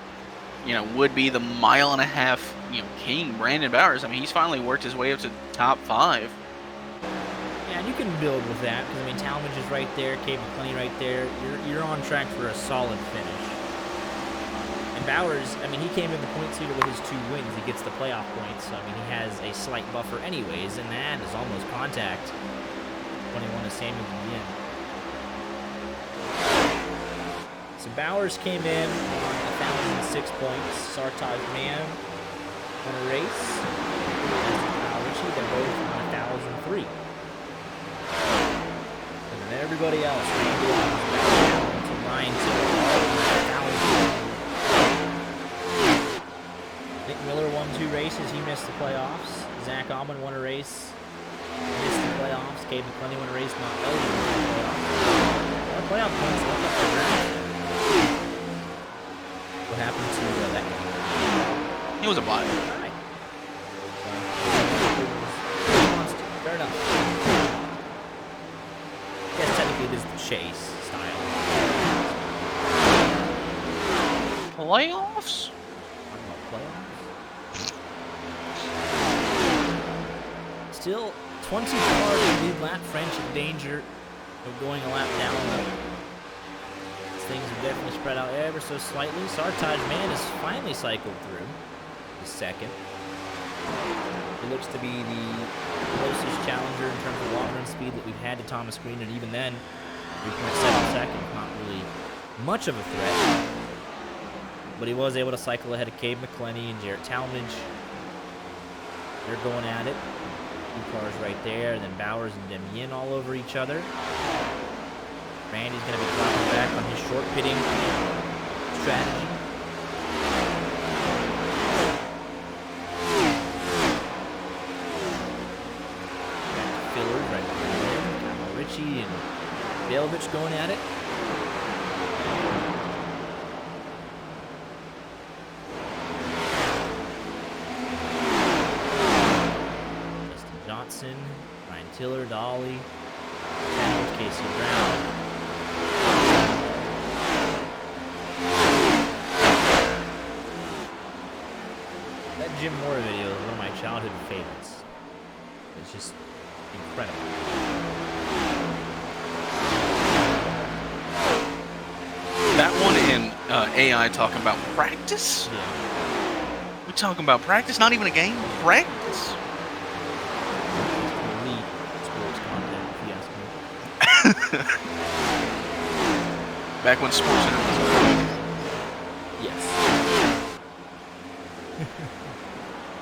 would be the mile-and-a-half, king, Brandon Bowers. I mean, he's finally worked his way up to top 5. Yeah, and you can build with that because Talmadge is right there, Cape McClenny right there. You're on track for a solid finish. And Bowers, I mean, he came in the points leader with his 2 wins. He gets the playoff points, so I mean, he has a slight buffer anyways, and that is almost contact. 21 to Samuel again. So Bowers came in on 1,006 points. Sartaj Man won a race. Richie, they're both on 1,003. And then everybody else, Randy Orton to Ryan Tiller, all on 1,000. Nick Miller won 2 races. He missed the playoffs. Zach Almond won a race. Missed the playoffs. Gabe McClenny won a race. Not eligible for the playoffs. Our playoff points left up for grabs. What happened to that game? He was a bot. All right. Fair enough. I guess technically this is the chase style. Playoffs? Talking about playoffs. Still 20 cars in lead lap. French in danger of going a lap down. Things have definitely spread out ever so slightly. Sartaj Man has finally cycled through the second. He looks to be the closest challenger in terms of long run speed that we've had to Thomas Green, and even then, 3.7 seconds, not really much of a threat. But he was able to cycle ahead of Gabe McClenny and Jarrett Talmadge. They're going at it. 2 cars right there, and then Bowers and Demien all over each other. Randy's going to be dropping back on his short pitting strategy. Fillers right behind him. Richie and Bailovich going at it. Justin Johnson, Ryan Tiller, Dolly, Casey Brown. That Jim Moore video is one of my childhood favorites. It's just incredible. That one in AI talking about practice? Yeah. We talking about practice? Not even a game? Practice? Elite sports content, if you ask me. Back when Sports Center was Yes.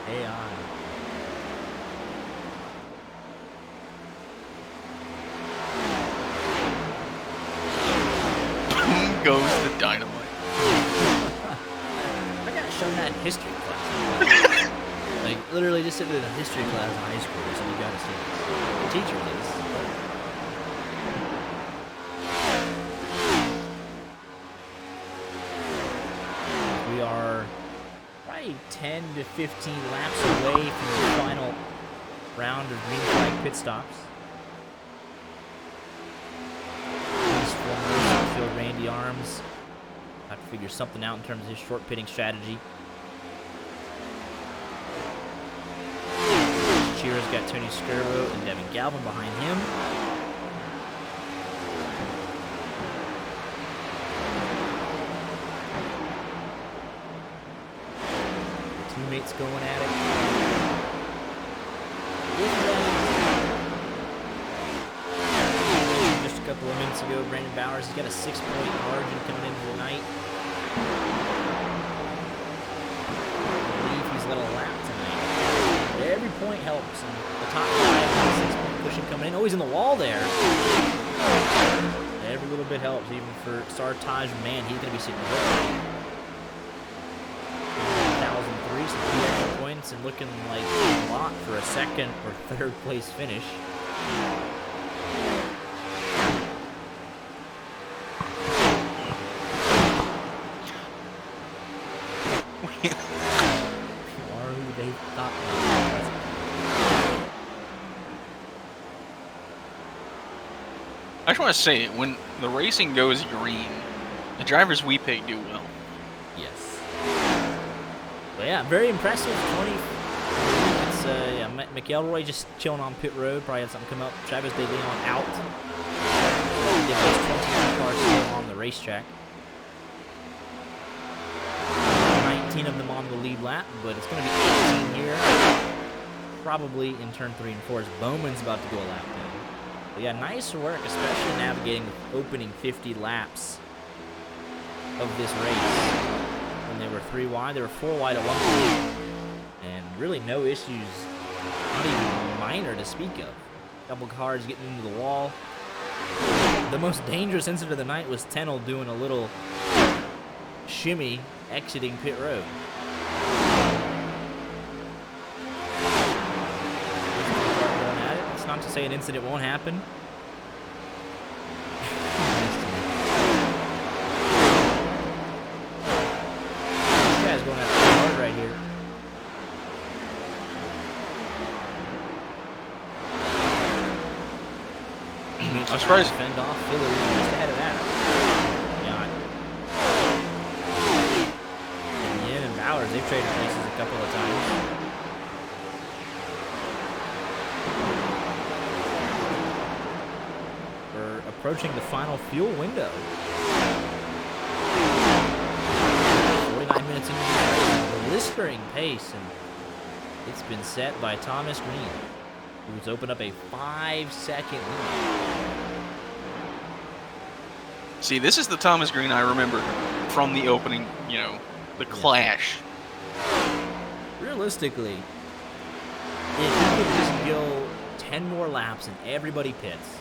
AI. goes the dynamite. I got shown that in history class. Like, literally just sitting in a history class in high school, so you gotta see this. The teacher did. We are probably 10 to 15 laps away from the final round of green flag pit stops. Randy Arms have to figure something out in terms of his short pitting strategy. Chira's got Tony Skirbo and Devin Galvin behind him. The teammates going at it. A couple of minutes ago, Brandon Bowers has got a 6-point margin coming into the night. I believe he's got a lap tonight. Every point helps, and the top 5 6-point cushion coming in. Oh, he's in the wall there. Every little bit helps, even for Sartaj Man. He's going to be sitting there. 1,003, some 2 extra points, and looking like a lot for a second or third place finish. I just want to say, when the racing goes green, the drivers we pick do well. Yes. But yeah, very impressive. 20. It's McElroy just chilling on pit road. Probably had something come up. Travis De Leon out. There's 22 cars still on the racetrack. lead lap, but it's going to be 18 here. Probably in turn 3 and 4 as Bowman's about to go a lap down. But yeah, nice work, especially navigating the opening 50 laps of this race. When they were 3 wide, they were 4 wide at one point. And really no issues, not even minor to speak of. Couple cars getting into the wall. The most dangerous incident of the night was Tennell doing a little shimmy exiting pit road. It's not to say an incident won't happen. This guy's going after the hard right here. I'm surprised. Fend off Philly just ahead of that. And Yin and Bowers, they've traded places a couple of times. We're approaching the final fuel window. 49 minutes into the race, blistering pace, and it's been set by Thomas Green, who's opened up a 5-second lead. See, this is the Thomas Green I remember from the opening, the clash. Realistically, if he could just go 10 more laps and everybody pits,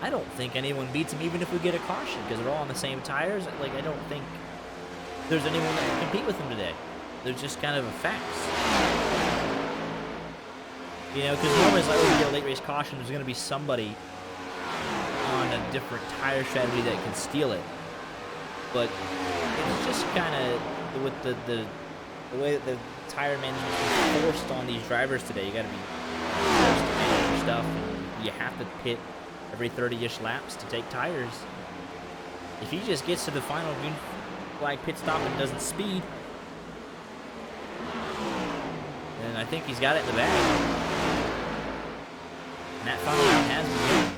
I don't think anyone beats him even if we get a caution, because they're all on the same tires. Like, I don't think there's anyone that can compete with him today. They're just kind of effects. Because normally it's like, oh, we get a late race caution, there's going to be somebody on a different tire strategy that can steal it. But it's just kind of with the way that the tire management is forced on these drivers today. You got to be forced to manage your stuff, and you have to pit every 30-ish laps to take tires. If he just gets to the final green flag pit stop and doesn't speed, then I think he's got it in the bag. And that final round has begun.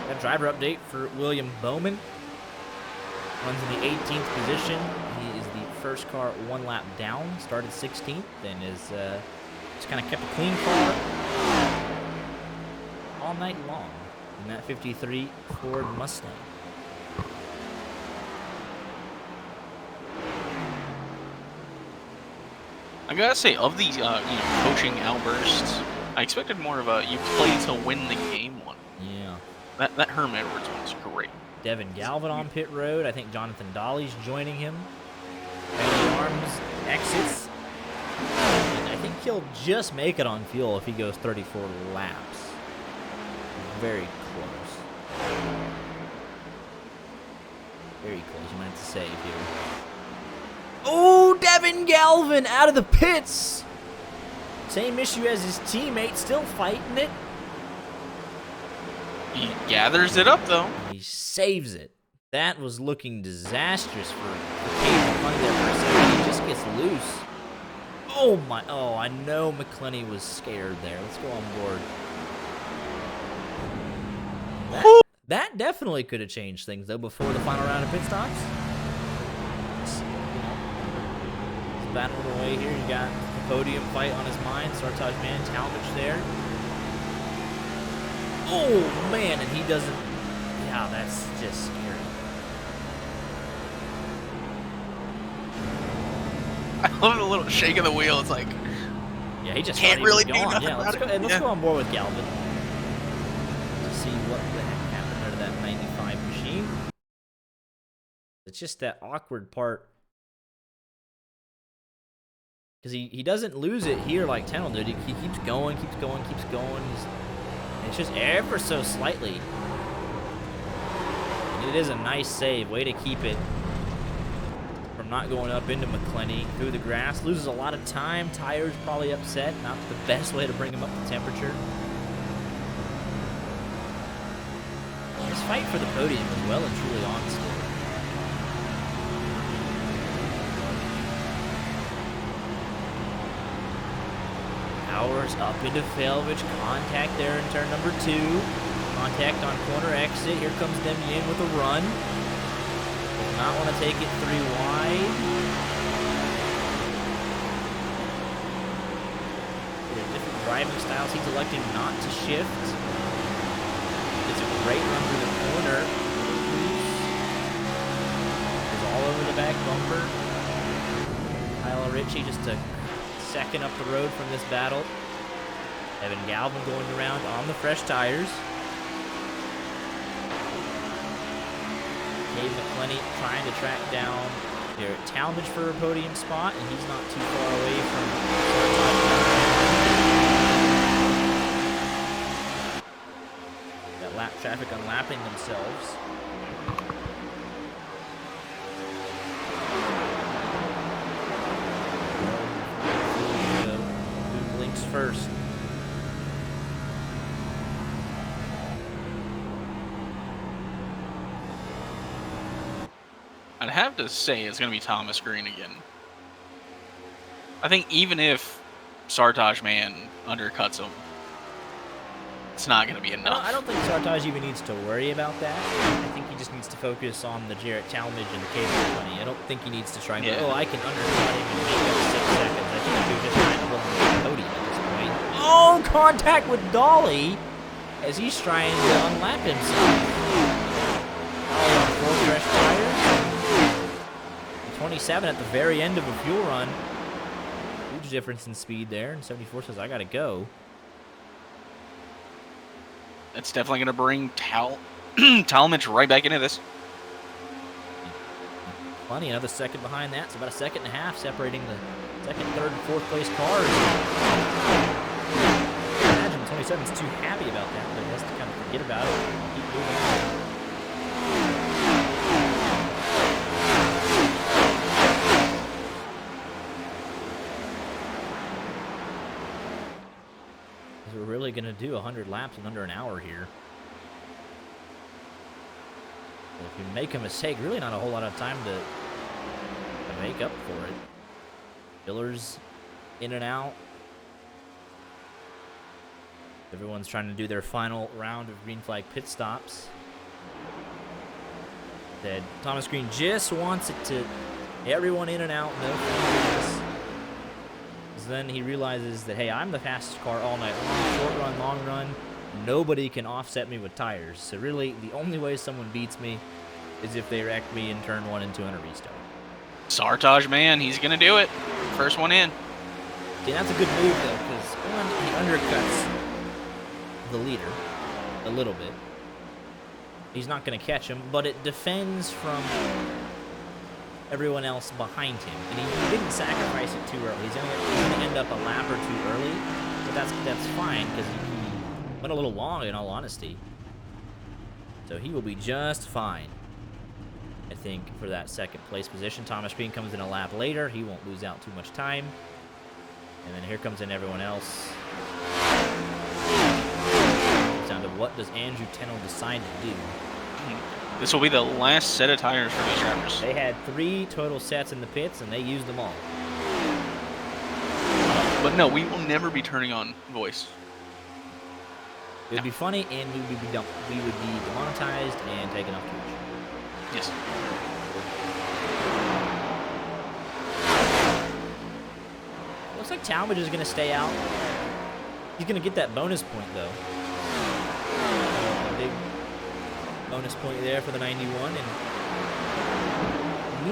Got a driver update for William Bowman. Runs in the 18th position. He is the first car 1 lap down. Started 16th and is just kind of kept a clean car all night long in that 53 Ford Mustang. I gotta say, of these, coaching outbursts, I expected more of a you play to win the game one. Yeah. That Herm Edwards one's great. Devin Galvin on pit road. I think Jonathan Dolly's joining him. Randy Arms exits. And I think he'll just make it on fuel if he goes 34 laps. Very close. Very close, you might have to save here. Oh, Devin Galvin out of the pits. Same issue as his teammate, still fighting it. He gathers it up, though. He saves it. That was looking disastrous for Cade McClenny there for a second. He just gets loose. Oh, my. Oh, I know McClenny was scared there. Let's go on board. That definitely could have changed things, though, before the final round of pit stops. Battling away here. You got the podium fight on his mind. Sartaj Man, Talmadge there. Oh, man, and he doesn't... Yeah, that's just scary. I love the little shake of the wheel. It's like... Yeah, he just can't really do on. nothing Yeah, let's about go, it. let's go on board with Galvin. To see what the heck happened there to that 95 machine. It's just that awkward part. Because he doesn't lose it here like Tennell did. He keeps going, keeps going, keeps going. It's just ever so slightly. And it is a nice save. Way to keep it from not going up into McClenny through the grass. Loses a lot of time. Tires probably upset. Not the best way to bring him up to temperature. This fight for the podium is well and truly on still. Powers up into Felvich. Contact there in turn number 2. Contact on corner exit. Here comes Dem Yin with a run. Does not want to take it 3 wide. Different driving styles. He's electing not to shift. It's a great run through the corner. Goes all over the back bumper. Kyle Ritchie just a second up the road from this battle. Evan Galvin going around on the fresh tires. Dave McClenny trying to track down Garrett Talmadge for a podium spot, and he's not too far away from that lap traffic unlapping themselves. Who blinks first? I'd have to say it's going to be Thomas Green again. I think even if Sartaj Man undercuts him, it's not going to be enough. I don't think Sartaj even needs to worry about that. I think he just needs to focus on the Jarrett Talmadge and the Cable Money. I don't think he needs to try and go, I can undercut him and make up 6 seconds. I think he's just trying to hold him to the podium at this point. Oh, contact with Dolly as he's trying to unlap himself. Dolly on 4 fresh tires. 27 at the very end of a fuel run. Huge difference in speed there. And 74 says, I got to go. That's definitely going to bring Talmadge right back into this. Funny, another second behind that. It's about a second and a half separating the second, third, and fourth place cars. I imagine 27's too happy about that, but he has to kind of forget about it and keep moving on. We're really going to do 100 laps in under an hour here. Well, if you make a mistake, really not a whole lot of time to make up for it. Fillers in and out. Everyone's trying to do their final round of green flag pit stops. That Thomas Green just wants it to everyone in and out, no fingers. Then he realizes that, hey, I'm the fastest car all night long, short run, long run. Nobody can offset me with tires. So really, the only way someone beats me is if they wreck me in turn 1 and 2 on a restart. Sartaj Man, he's going to do it. First one in. Yeah, that's a good move, though, because he undercuts the leader a little bit. He's not going to catch him, but it defends from everyone else behind him, and he didn't sacrifice it too early. He's going to end up a lap or 2 early, but that's fine because he went a little long, in all honesty. So he will be just fine, I think, for that second place position. Thomas Green comes in a lap later. He won't lose out too much time. And then here comes in everyone else. It's down to what does Andrew Tennell decide to do. This will be the last set of tires for these drivers. They had 3 total sets in the pits, and they used them all. But no, we will never be turning on voice. It would be funny, and we would be demonetized and taken off Twitch. Yes. Looks like Talmadge is going to stay out. He's going to get that bonus point, though. A big bonus point there for the 91. And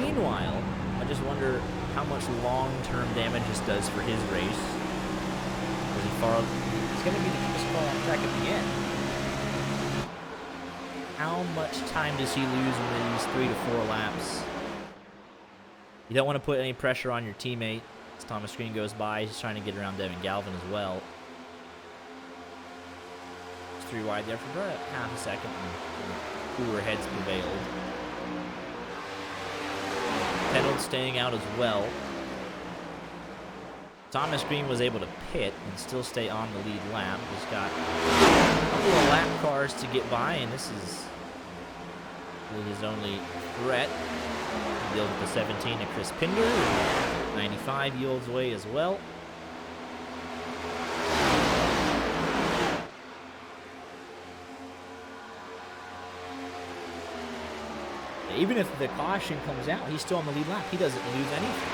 meanwhile, I just wonder how much long-term damage this does for his race. He's going to be the quickest car on track at the end. How much time does he lose in these 3 to 4 laps? You don't want to put any pressure on your teammate. As Thomas Green goes by, he's trying to get around Devin Galvin as well. It's 3 wide there for about half a second, and cooler heads prevailed. Tennell staying out as well. Thomas Green was able to pit and still stay on the lead lap. He's got a couple of lap cars to get by, and this is really his only threat. He deals with the 17 to Chris Pinder. 95 yields away as well. Even if the caution comes out, he's still on the lead lap. He doesn't lose anything.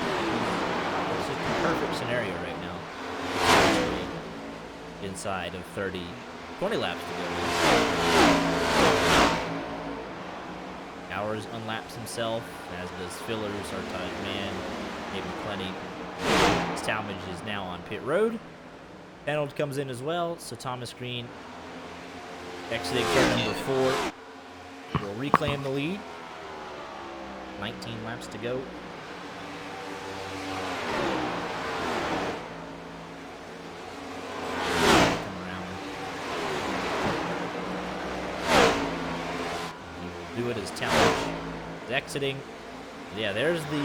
It's just a perfect scenario right now. Inside of 20 laps to go. Bowers unlaps himself, as does Fillers, Sartaj Man, maybe Plenty. Talmadge is now on pit road. Reynolds comes in as well, so Thomas Green exiting turn number 4 will reclaim the lead. 19 laps to go. Come around. He will do it as Talmadge is exiting. Yeah, there's the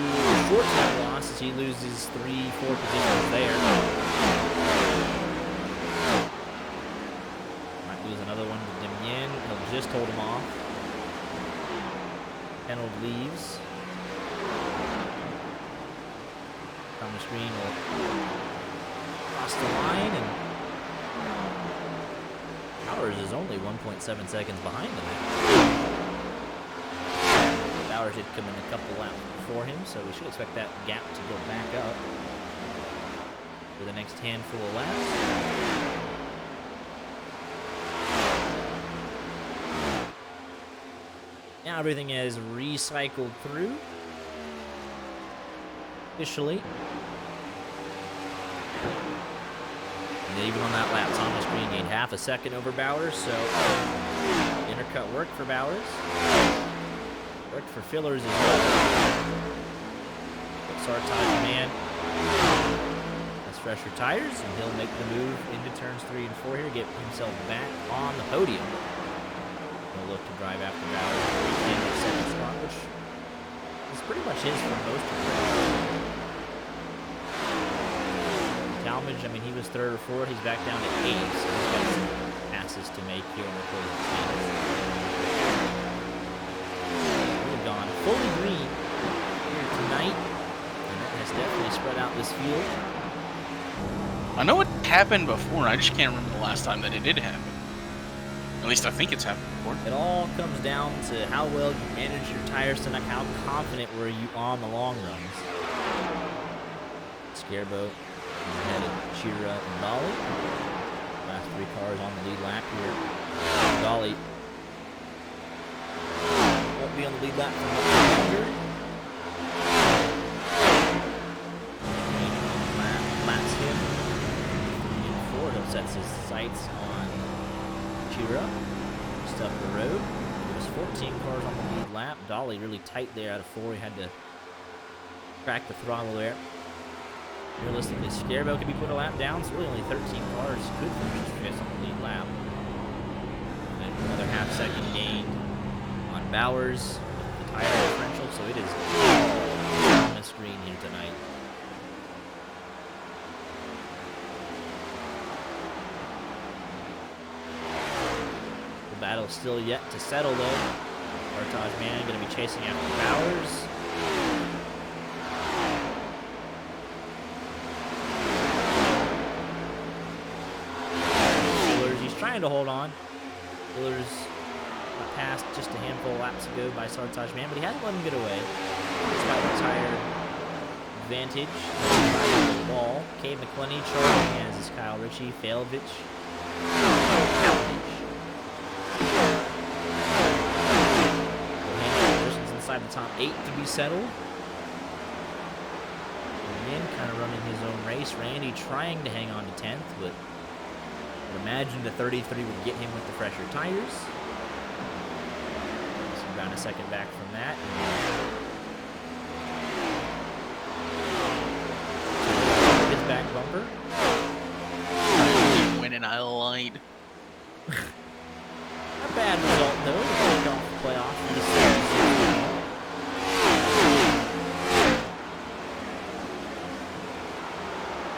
short time loss as he loses 3-4 positions there. Might lose another one to Demien. He'll just hold him off. Reynolds leaves. Thomas Green will cross the line, and Bowers is only 1.7 seconds behind him. Bowers did come in a couple laps before him, so we should expect that gap to go back up for the next handful of laps. Now everything is recycled through officially. And even on that lap, Thomas Green gained half a second over Bowers, so intercut worked for Bowers. Worked for Fillers as well. Sartaj Man has fresher tires, and he'll make the move into turns 3 and 4 here, get himself back on the podium. He'll look to drive after Bowers in the second spot, which is pretty much his for most of the race. Talmadge, I mean, he was 3rd or 4th. He's back down to 8th, so he's got some passes to make here in the closing stands. We've gone fully green here tonight, and that has definitely spread out this field. I know it happened before. I just can't remember the last time that it did happen. At least I think it's happened before. It all comes down to how well you manage your tires tonight, how confident were you on the long runs. Scarbo ahead of Chira and Dolly. Last 3 cars on the lead lap here. Dolly won't be on the lead lap for much longer. Laps him. In 4, he'll set his sights on Chira. Just up the road. There's 14 cars on the lead lap. Dolly really tight there out of 4. He had to crack the throttle there. Realistically, Scarbo could be put a lap down, so really only 13 cars could finish fifth on the lead lap. And then another half-second gain on Bowers with the tire differential, so it is all on the screen here tonight. The battle's still yet to settle, though. Sartaj Man going to be chasing after Bowers. Trying to hold on. Fillers got passed just a handful of laps ago by Sartaj Man, but he hasn't let him get away. He's got the tire advantage. The wall. Cade McClenny charging, as is Kyle Ritchie, Failovich. Positions inside the top 8 to be settled. Again, kind of running his own race. Randy trying to hang on to 10th, but imagine the 33 would get him with the fresher tires. So around a second back from that. His back bumper. Winning, I lied. A bad result, though, to take off the playoff for the series.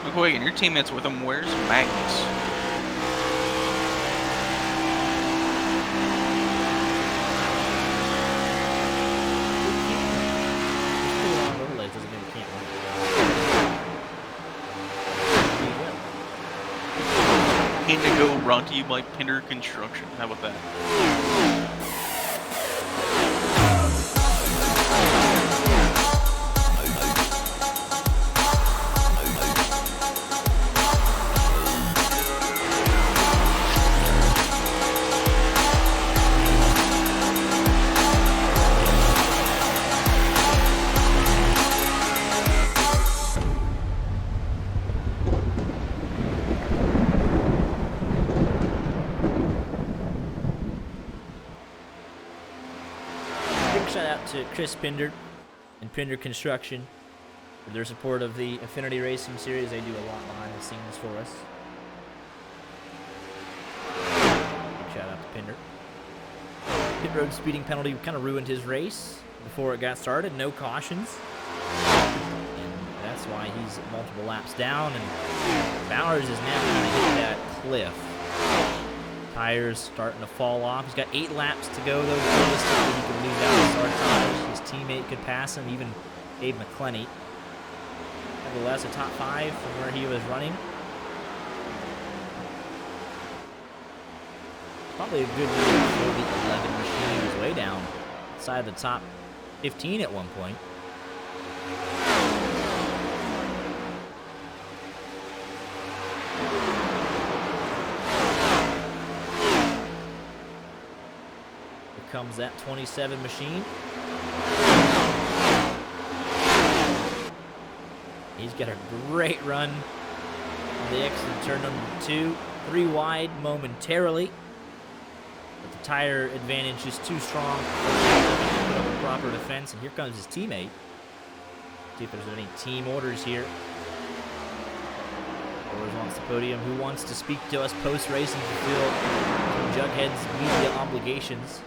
McQuagan, your teammates with him. Where's Magnus? Indigo brought to you by Pinder Construction. How about that? shout out to Chris Pinder and Pinder Construction for their support of the Infinity Racing Series. They do a lot behind the scenes for us. Big shout out to Pinder. Pit road speeding penalty kind of ruined his race before it got started. No cautions. And that's why he's multiple laps down. And Bowers is now going to hit that cliff. Tires starting to fall off. He's got 8 laps to go, though. Realistically, he could lose out to Sartage. His teammate could pass him, even Dave McClenny. Nevertheless, a top 5 from where he was running. Probably a good move for the 11 machine. He was way down inside the top 15 at one point. Here comes that 27 machine. He's got a great run on the exit of turn number 2. 3 wide momentarily. But the tire advantage is too strong. Put up a proper defense, and here comes his teammate. See if there's any team orders here. Orders wants the podium. Who wants to speak to us post-race and fulfill Jughead's media obligations?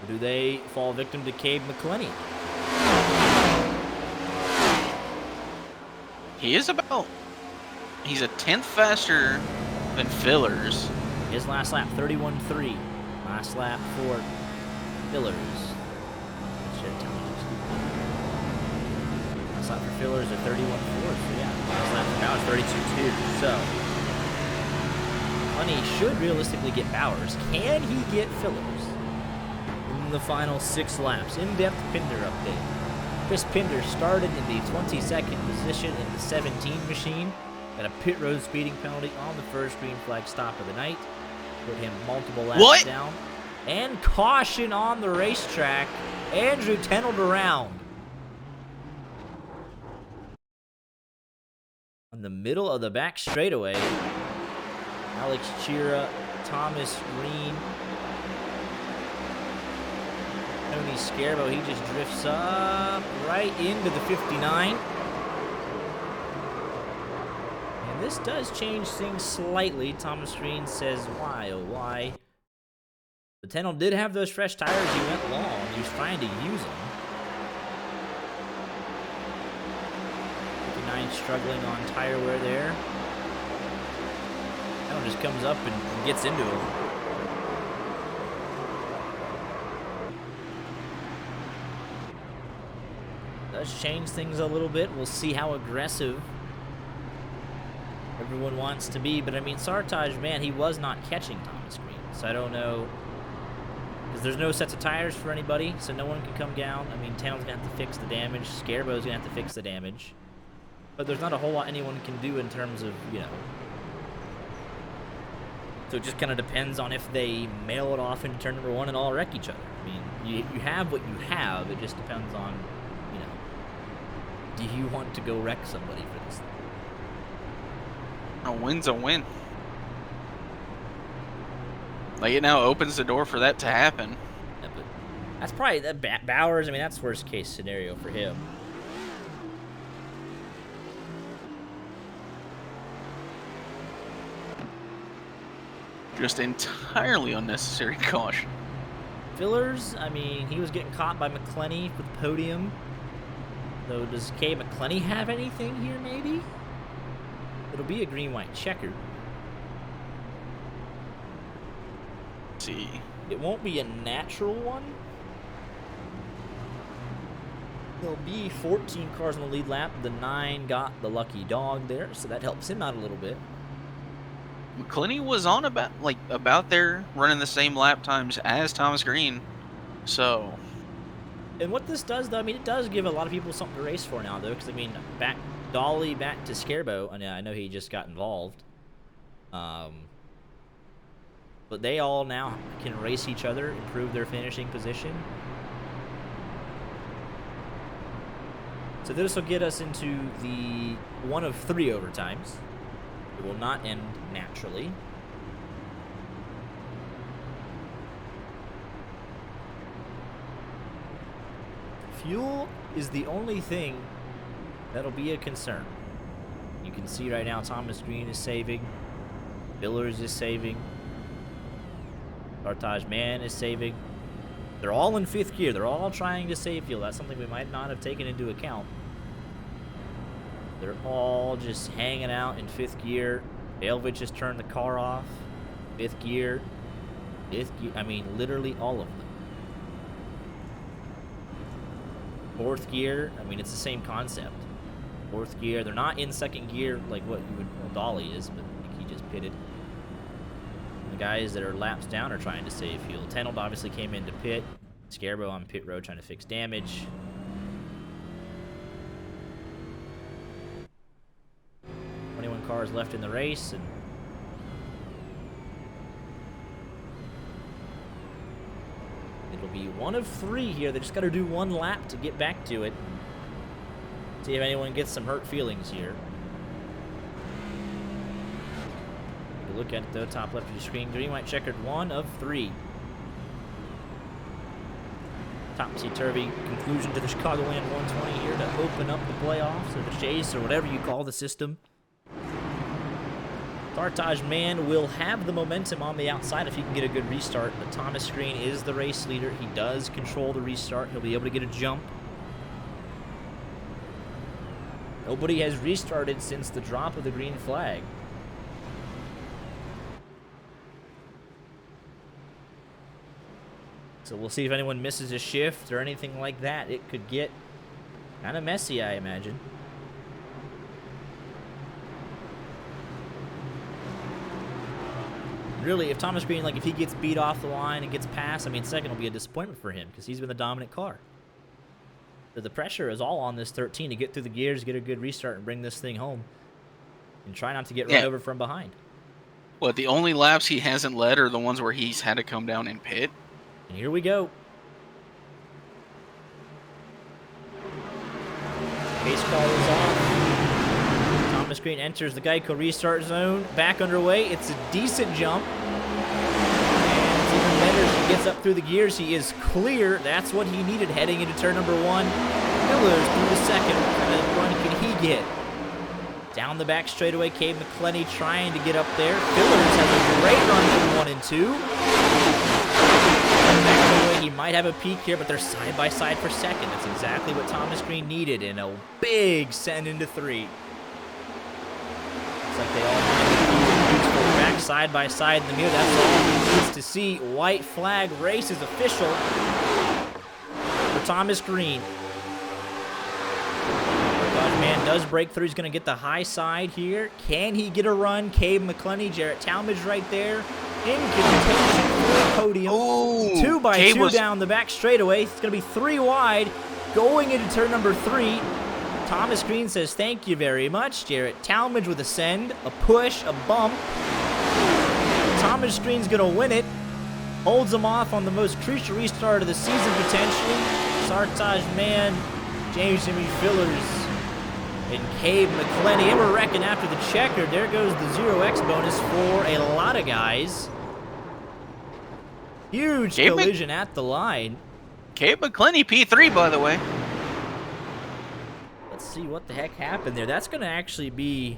Or do they fall victim to Cabe McClenny? He's a 10th faster than Fillers. His last lap, 31.3. Last lap for Fillers. Last lap for Fillers at 31.4. So yeah, last lap for Bowers, 32.2. So Honey should realistically get Bowers. Can he get Fillers in the final 6 laps? In-depth Pinder update. Chris Pinder started in the 22nd position in the 17 machine. Got a pit road speeding penalty on the first green flag stop of the night. Put him multiple laps down. And caution on the racetrack. Andrew tunneled around. In the middle of the back straightaway, Alex Chira, Thomas Green, Tony Scarbo, he just drifts up right into the 59. And this does change things slightly. Thomas Green says, why, oh why? The Tennell did have those fresh tires. He went long. He was trying to use them. 59 struggling on tire wear there. Tennell just comes up and gets into him. Does change things a little bit. We'll see how aggressive everyone wants to be. But I mean, Sartage, man, he was not catching Thomas Green. So I don't know. Because there's no sets of tires for anybody, so no one can come down. I mean, Tannell's going to have to fix the damage. Scarbo's going to have to fix the damage. But there's not a whole lot anyone can do in terms of, you know. So it just kind of depends on if they mail it off into turn number 1 and all wreck each other. I mean, you have what you have. It just depends on, you know, do you want to go wreck somebody for this thing? A win's a win. Like, it now opens the door for that to happen. Yeah, but that's probably Bowers. I mean, that's worst case scenario for him. Just entirely unnecessary caution. Fillers, I mean, he was getting caught by McClenny for the podium. Though, does K. McClenny have anything here, maybe? It'll be a green-white checker. Let's see. It won't be a natural one. There'll be 14 cars on the lead lap. The 9 got the lucky dog there, so that helps him out a little bit. McClenny was on about there, running the same lap times as Thomas Green. So. And what this does, though, I mean, it does give a lot of people something to race for now, though, because, I mean, Dolly back to Scarbo. I know he just got involved. But they all now can race each other, improve their finishing position. So this will get us into the one of 3 overtimes. It will not end naturally. fuel is the only thing that'll be a concern. You can see right now Thomas Green is saving. Billers is saving. Sartaj Man is saving. They're all in 5th gear. They're all trying to save fuel. That's something we might not have taken into account. They're all just hanging out in 5th gear. Elvich just turned the car off. 5th gear. 5th gear. I mean, literally all of them. 4th gear. I mean, it's the same concept. 4th gear. They're not in 2nd gear like what you would. Well, Dolly is, but I think he just pitted. And the guys that are laps down are trying to save fuel. Tenold obviously came into pit. Scarabo on pit road trying to fix damage. Cars left in the race, and it'll be 1 of 3 here. They just got to do 1 lap to get back to it. See if anyone gets some hurt feelings here. Take a look at the top left of your screen. Green, white, checkered. 1 of 3. Topsy-turvy conclusion to the Chicagoland 120 here to open up the playoffs or the chase or whatever you call the system. Sartaj Man will have the momentum on the outside if he can get a good restart, but Thomas Green is the race leader. He does control the restart. He'll be able to get a jump. Nobody has restarted since the drop of the green flag. So we'll see if anyone misses a shift or anything like that. It could get kind of messy, I imagine. Really, if Thomas Green, like, if he gets beat off the line and gets past, I mean, 2nd will be a disappointment for him because he's been the dominant car. So the pressure is all on this 13 to get through the gears, get a good restart, and bring this thing home. And try not to get run over from behind. Well, the only laps he hasn't led are the ones where he's had to come down and pit. And here we go. Pace car is off. Thomas Green enters the Geico restart zone. Back underway. It's a decent jump. And it's even better as he gets up through the gears. He is clear. That's what he needed heading into turn number 1. Millers through the 2nd. What kind of run can he get? Down the back straightaway. Cade McClenny trying to get up there. Fillers has a great run through 1 and 2. He might have a peak here, but they're side by side for 2nd. That's exactly what Thomas Green needed in a big send into 3. Looks like they all back side by side in the mirror. That's all he needs to see. White flag race is official for Thomas Green. Man does break through. He's going to get the high side here. Can he get a run? Cade McClenny, Jarrett Talmadge right there. In contention for the podium. Oh, 2 by 2 down the back straightaway. It's going to be 3 wide going into turn number 3. Thomas Green says thank you very much. Jarrett Talmadge with a send, a push, a bump. Thomas Green's going to win it. Holds him off on the most crucial restart of the season potentially. Sartaj Man, James Jimmy Fillers, and Cade McClenny. And we're wrecking after the checker. There goes the 0x bonus for a lot of guys. Huge collision at the line. Cade McClenny P3, by the way. Let's see what the heck happened there. That's going to actually be...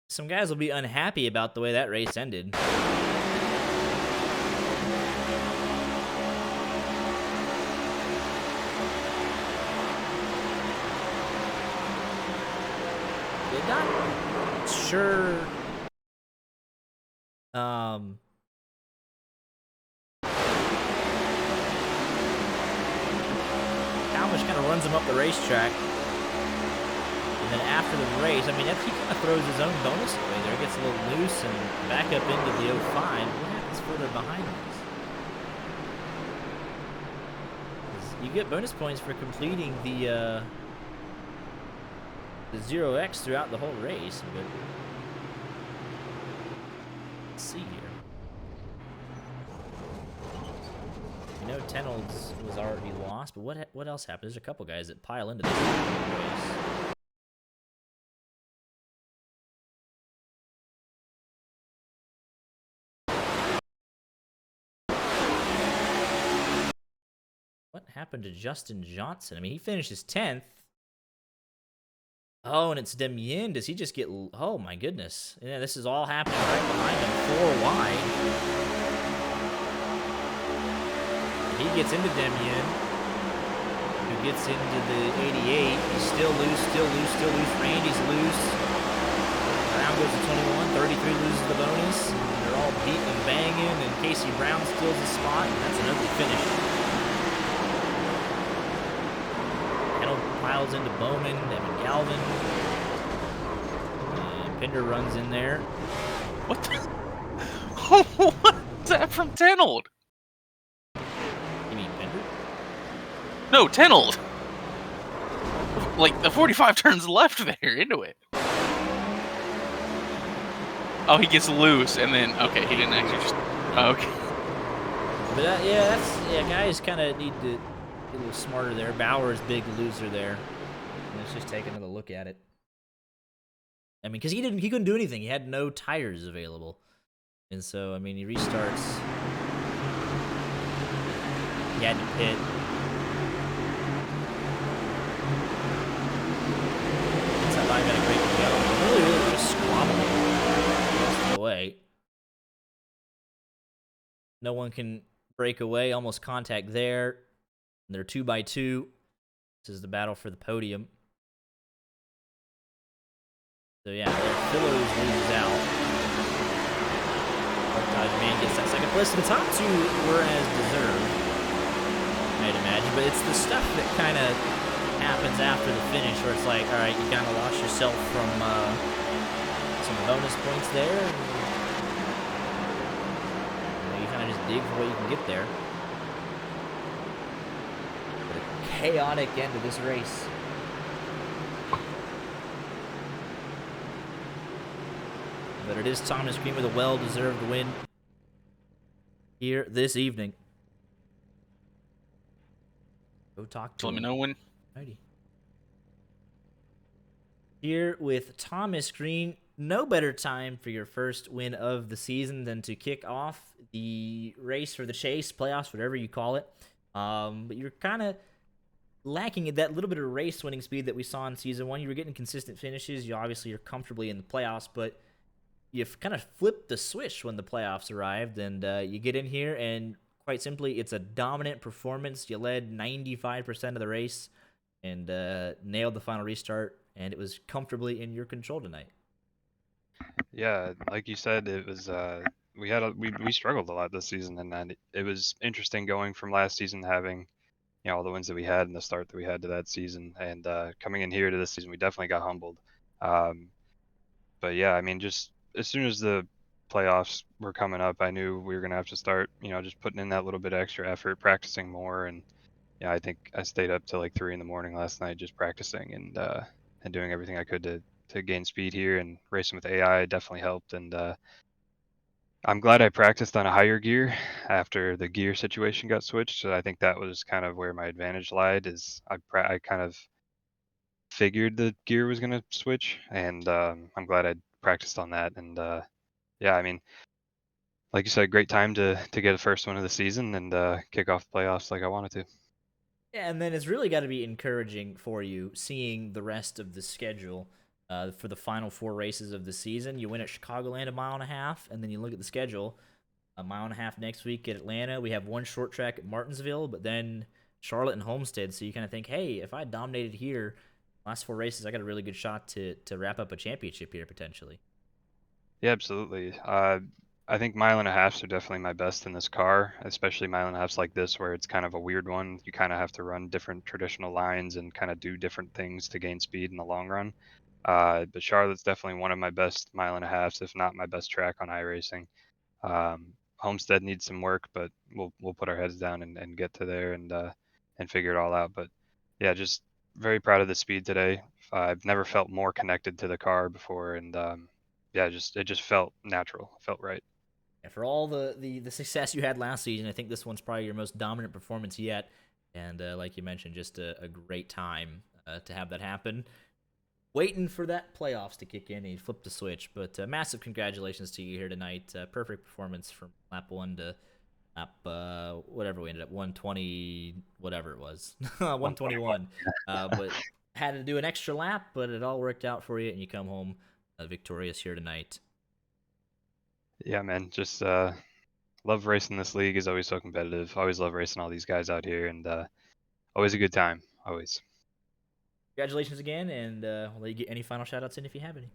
Some guys will be unhappy about the way that race ended. Not sure. Talmadge kind of runs him up the racetrack, and then after the race, I mean, he kind of throws his own bonus away there. Gets a little loose and back up into the 05. What happens further behind this? You get bonus points for completing the 0x throughout the whole race, but let's see here. You know, Tenold's was already lost, but what else happened? There's a couple guys that pile into this race. What happened to Justin Johnson? I mean, he finishes 10th. Oh, and it's Demien. Does he just get... Oh, my goodness. Yeah, this is all happening right behind him. 4 wide. He gets into Demien, who gets into the 88. He's still loose, still loose, still loose. Randy's loose. Brown goes to 21. 33 loses the bonus. They're all beating and banging, and Casey Brown steals the spot, and that's an ugly finish. Kettle piles into Bowman, Devin Galvin. And Pinder runs in there. What the? What's that from Tenold? You mean Pinder? No, Tenold. Like, the 45 turns left there into it. Oh, he gets loose, and then, okay, he didn't actually just... Oh, okay. But guys kind of need to be a little smarter there. Bauer's big loser there. Let's just take another look at it. I mean, because he couldn't do anything. He had no tires available, and so I mean, he restarts. He had to pit. That's how I got a great go. Really just squabbling most of the way. No one can break away. Almost contact there. And they're 2x2. This is the battle for the podium. So yeah, Phillies loses out. Man gets that second place. The top two were as deserved, I'd imagine. But it's the stuff that kind of happens after the finish, where it's like, all right, you kind of lost yourself from some bonus points there. And you kind of just dig for what you can get there. But a chaotic end to this race. But it is Thomas Green with a well-deserved win here this evening. Go talk to him. Let me know when. Alrighty. Here with Thomas Green, no better time for your first win of the season than to kick off the race for the chase, playoffs, whatever you call it. But you're kind of lacking in that little bit of race winning speed that we saw in season one. You were getting consistent finishes. You obviously are comfortably in the playoffs, but you've kind of flipped the switch when the playoffs arrived, and you get in here, and quite simply, it's a dominant performance. You led 95% of the race and nailed the final restart, and it was comfortably in your control tonight. Yeah, like you said, it was we struggled a lot this season, and it was interesting going from last season having all the wins that we had and the start that we had to that season, and coming in here to this season, we definitely got humbled. But yeah, I mean, just as soon as the playoffs were coming up, I knew we were gonna have to start, just putting in that little bit of extra effort, practicing more, and yeah, I think I stayed up till like 3 in the morning last night just practicing and doing everything I could to gain speed here, and racing with AI definitely helped, and I'm glad I practiced on a higher gear after the gear situation got switched. So I think that was kind of where my advantage lied. Is I kind of figured the gear was gonna switch, and I'm glad I practiced on that. And yeah, I mean, like you said, great time to get the first one of the season and kick off the playoffs like I wanted to. Yeah, and then it's really got to be encouraging for you seeing the rest of the schedule for the final 4 races of the season. You win at Chicagoland 1.5 miles, and then you look at the schedule, 1.5 miles next week at Atlanta. We have one short track at Martinsville, but then Charlotte and Homestead. So you kind of think, hey, if I dominated here, last 4 races, I got a really good shot to wrap up a championship here potentially. Yeah, absolutely. I think 1.5 miles are definitely my best in this car, especially 1.5 miles like this, where it's kind of a weird one. You kind of have to run different traditional lines and kind of do different things to gain speed in the long run. But Charlotte's definitely one of my best 1.5 miles, if not my best track on iRacing. Homestead needs some work, but we'll put our heads down and get to there and figure it all out. But yeah, just very proud of the speed today. I've never felt more connected to the car before, and yeah, it just felt natural, felt right. And for all the success you had last season, I think this one's probably your most dominant performance yet. And like you mentioned, just a great time to have that happen. Waiting for that playoffs to kick in, and he flipped the switch. But massive congratulations to you here tonight. Perfect performance from lap 1 to whatever we ended up 120, whatever it was, 121. But had to do an extra lap, but it all worked out for you, and you come home victorious here tonight. Yeah, man. Just love racing this league. Is always so competitive. Always love racing all these guys out here, and always a good time. Always. Congratulations again, and I'll let you get any final shout outs in if you have any.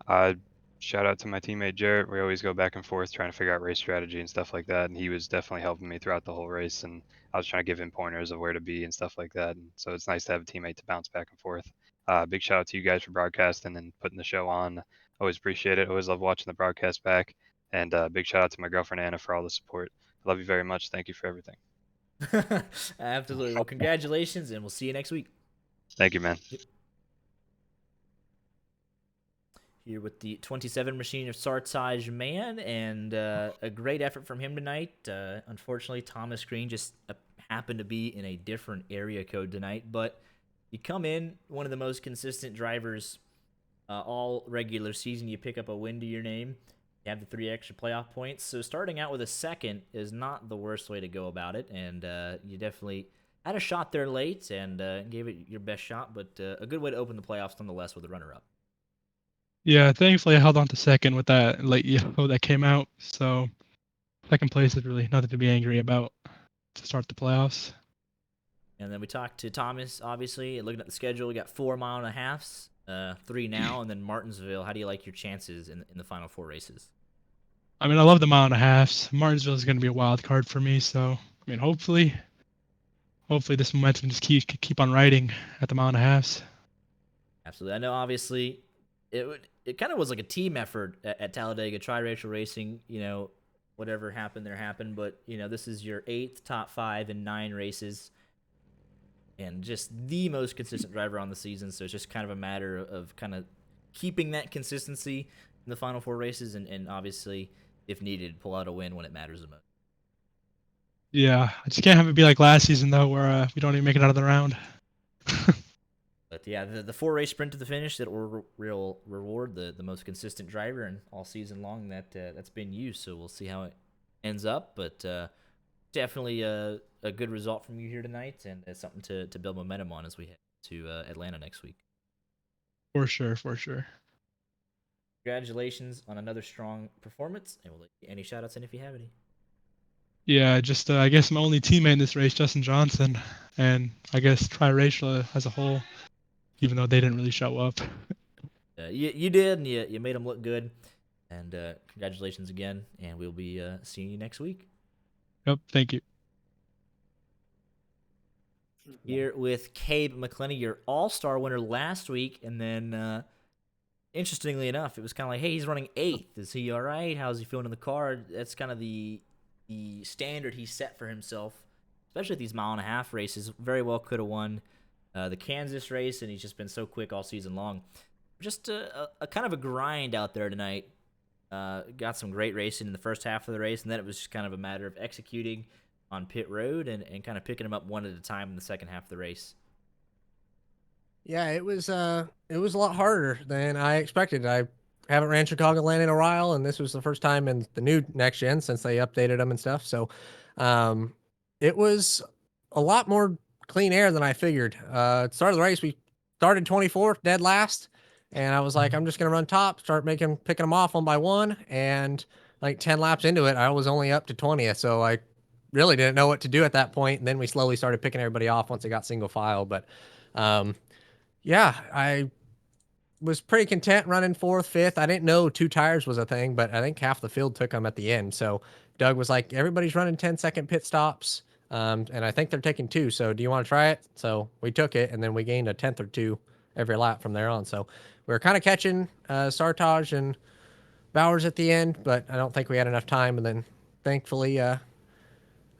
Uh, Shout out to my teammate Jarrett. We always go back and forth trying to figure out race strategy and stuff like that. And he was definitely helping me throughout the whole race. And I was trying to give him pointers of where to be and stuff like that. And so it's nice to have a teammate to bounce back and forth. Big shout out to you guys for broadcasting and putting the show on. Always appreciate it. Always love watching the broadcast back. And big shout out to my girlfriend Anna for all the support. I love you very much. Thank you for everything. Absolutely. Well, congratulations, and we'll see you next week. Thank you, man. Yep. Here with the 27 machine of Sartaj Man, and a great effort from him tonight. Unfortunately, Thomas Green just happened to be in a different area code tonight, but you come in one of the most consistent drivers all regular season. You pick up a win to your name. You have the 3 extra playoff points. So starting out with a second is not the worst way to go about it, and you definitely had a shot there late and gave it your best shot, but a good way to open the playoffs nonetheless with a runner-up. Yeah, thankfully I held on to second with that late yellow that came out. So second place is really nothing to be angry about to start the playoffs. And then we talked to Thomas, obviously, looking at the schedule. We got 4 mile-and-a-halfs, 3 now, and then Martinsville. How do you like your chances in the final 4 races? I mean, I love the mile and a halves. Martinsville is going to be a wild card for me. So, I mean, hopefully this momentum just keep on riding at the mile and a halves. Absolutely. I know, obviously, it kind of was like a team effort at Talladega Tri-Racial Racing. You know, whatever happened there happened, but you know, this is your 8th top 5 in 9 races, and just the most consistent driver on the season. So it's just kind of a matter of kind of keeping that consistency in the final 4 races, and obviously, if needed, pull out a win when it matters the most. Yeah, I just can't have it be like last season though, where we don't even make it out of the round. But yeah, the 4 race sprint to the finish that will reward the most consistent driver, and all season long that's been used. So we'll see how it ends up. But definitely a good result from you here tonight, and it's something to build momentum on as we head to Atlanta next week. For sure, for sure. Congratulations on another strong performance, and we'll let you any shout outs in if you have any. Yeah, just I guess my only teammate in this race, Justin Johnson, and I guess Tri-Racial as a whole, even though they didn't really show up. You did, and you made them look good. And congratulations again, and we'll be seeing you next week. Yep, thank you. Here with Cabe McClenny, your all-star winner last week, and then interestingly enough, it was kind of like, hey, he's running 8th. Is he all right? How's he feeling in the car? That's kind of the standard he set for himself, especially at these mile-and-a-half races. Very well could have won the Kansas race, and he's just been so quick all season long. Just a kind of a grind out there tonight. Got some great racing in the first half of the race, and then it was just kind of a matter of executing on pit road and kind of picking them up one at a time in the second half of the race. Yeah, it was a lot harder than I expected. I haven't ran Chicagoland in a while, and this was the first time in the new NextGen since they updated them and stuff. So, it was a lot more clean air than I figured. At the start of the race, we started 24th, dead last, and I was like, I'm just gonna run top, start picking them off one by one, and like 10 laps into it, I was only up to 20th, so I really didn't know what to do at that point. And then we slowly started picking everybody off once it got single file, but yeah, I was pretty content running 4th, 5th. I didn't know 2 tires was a thing, but I think half the field took them at the end. So Doug was like, everybody's running 10-second pit stops, and I think they're taking 2. So do you want to try it? So we took it, and then we gained a 10th or 2 every lap from there on. So we were kind of catching Sartaj and Bowers at the end, but I don't think we had enough time. And then thankfully,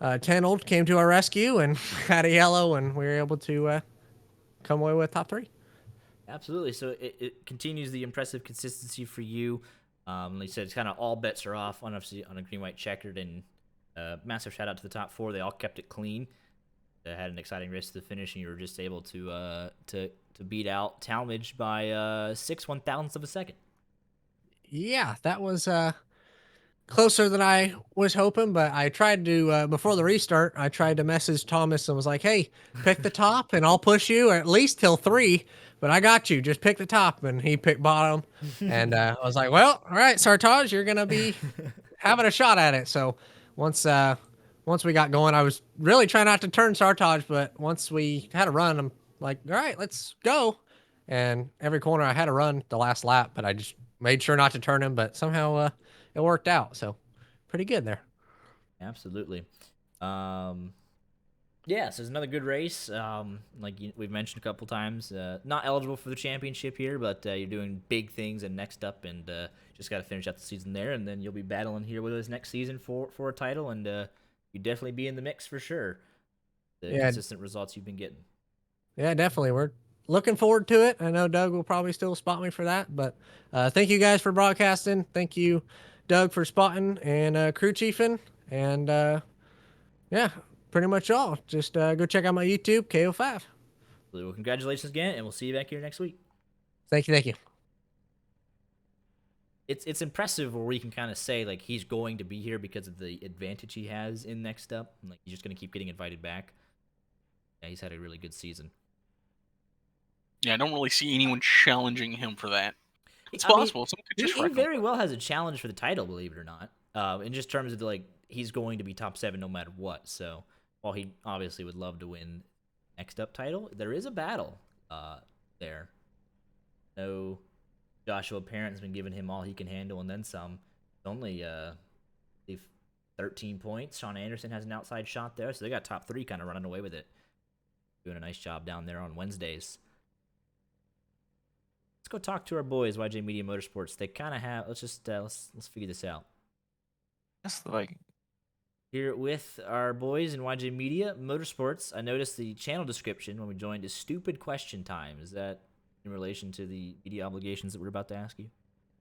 10 old came to our rescue and had a yellow, and we were able to come away with top 3. Absolutely. So it continues the impressive consistency for you. Like you said, it's kind of all bets are off on a green-white checkered, and massive shout out to the top 4. They all kept it clean. They had an exciting race to the finish, and you were just able to beat out Talmadge by 6/1000ths of a second. Yeah, that was closer than I was hoping, but I tried to before the restart. I tried to message Thomas and was like, "Hey, pick the top, and I'll push you at least till 3. But I got you. Just pick the top." And he picked bottom, and I was like, "Well, all right, Sartaj, you're gonna be having a shot at it." So once we got going, I was really trying not to turn Sartaj, but once we had a run, I'm like, "All right, let's go." And every corner I had a run the last lap, but I just made sure not to turn him. But somehow it worked out. So pretty good there. Absolutely. Yeah, so it's another good race. We've mentioned a couple times, not eligible for the championship here, but you're doing big things and next up, and just got to finish out the season there, and then you'll be battling here with us next season for a title, and you definitely be in the mix for sure. The consistent results you've been getting. Yeah, definitely. We're looking forward to it. I know Doug will probably still spot me for that, but thank you guys for broadcasting. Thank you, Doug, for spotting, and crew chiefing, and yeah, pretty much all. Just go check out my YouTube, KO5. Well, congratulations again, and we'll see you back here next week. Thank you. Thank you. It's impressive where we can kind of say like he's going to be here because of the advantage he has in next up. Like he's just going to keep getting invited back. Yeah, he's had a really good season. Yeah, I don't really see anyone challenging him for that. It's I mean, possible. Someone could just he very well has a challenge for the title, believe it or not. In just terms of like he's going to be top 7 no matter what. So while he obviously would love to win next up title, there is a battle there. No, Joshua Parent's been giving him all he can handle and then some. It's only 13 points. Sean Anderson has an outside shot there, so they got top 3 kind of running away with it. Doing a nice job down there on Wednesdays. Let's go talk to our boys, YJ Media Motorsports. They kind of have. Let's just let's figure this out. That's like Here with our boys in YJ Media Motorsports. I noticed the channel description when we joined is "Stupid Question Time." Is that in relation to the media obligations that we're about to ask you?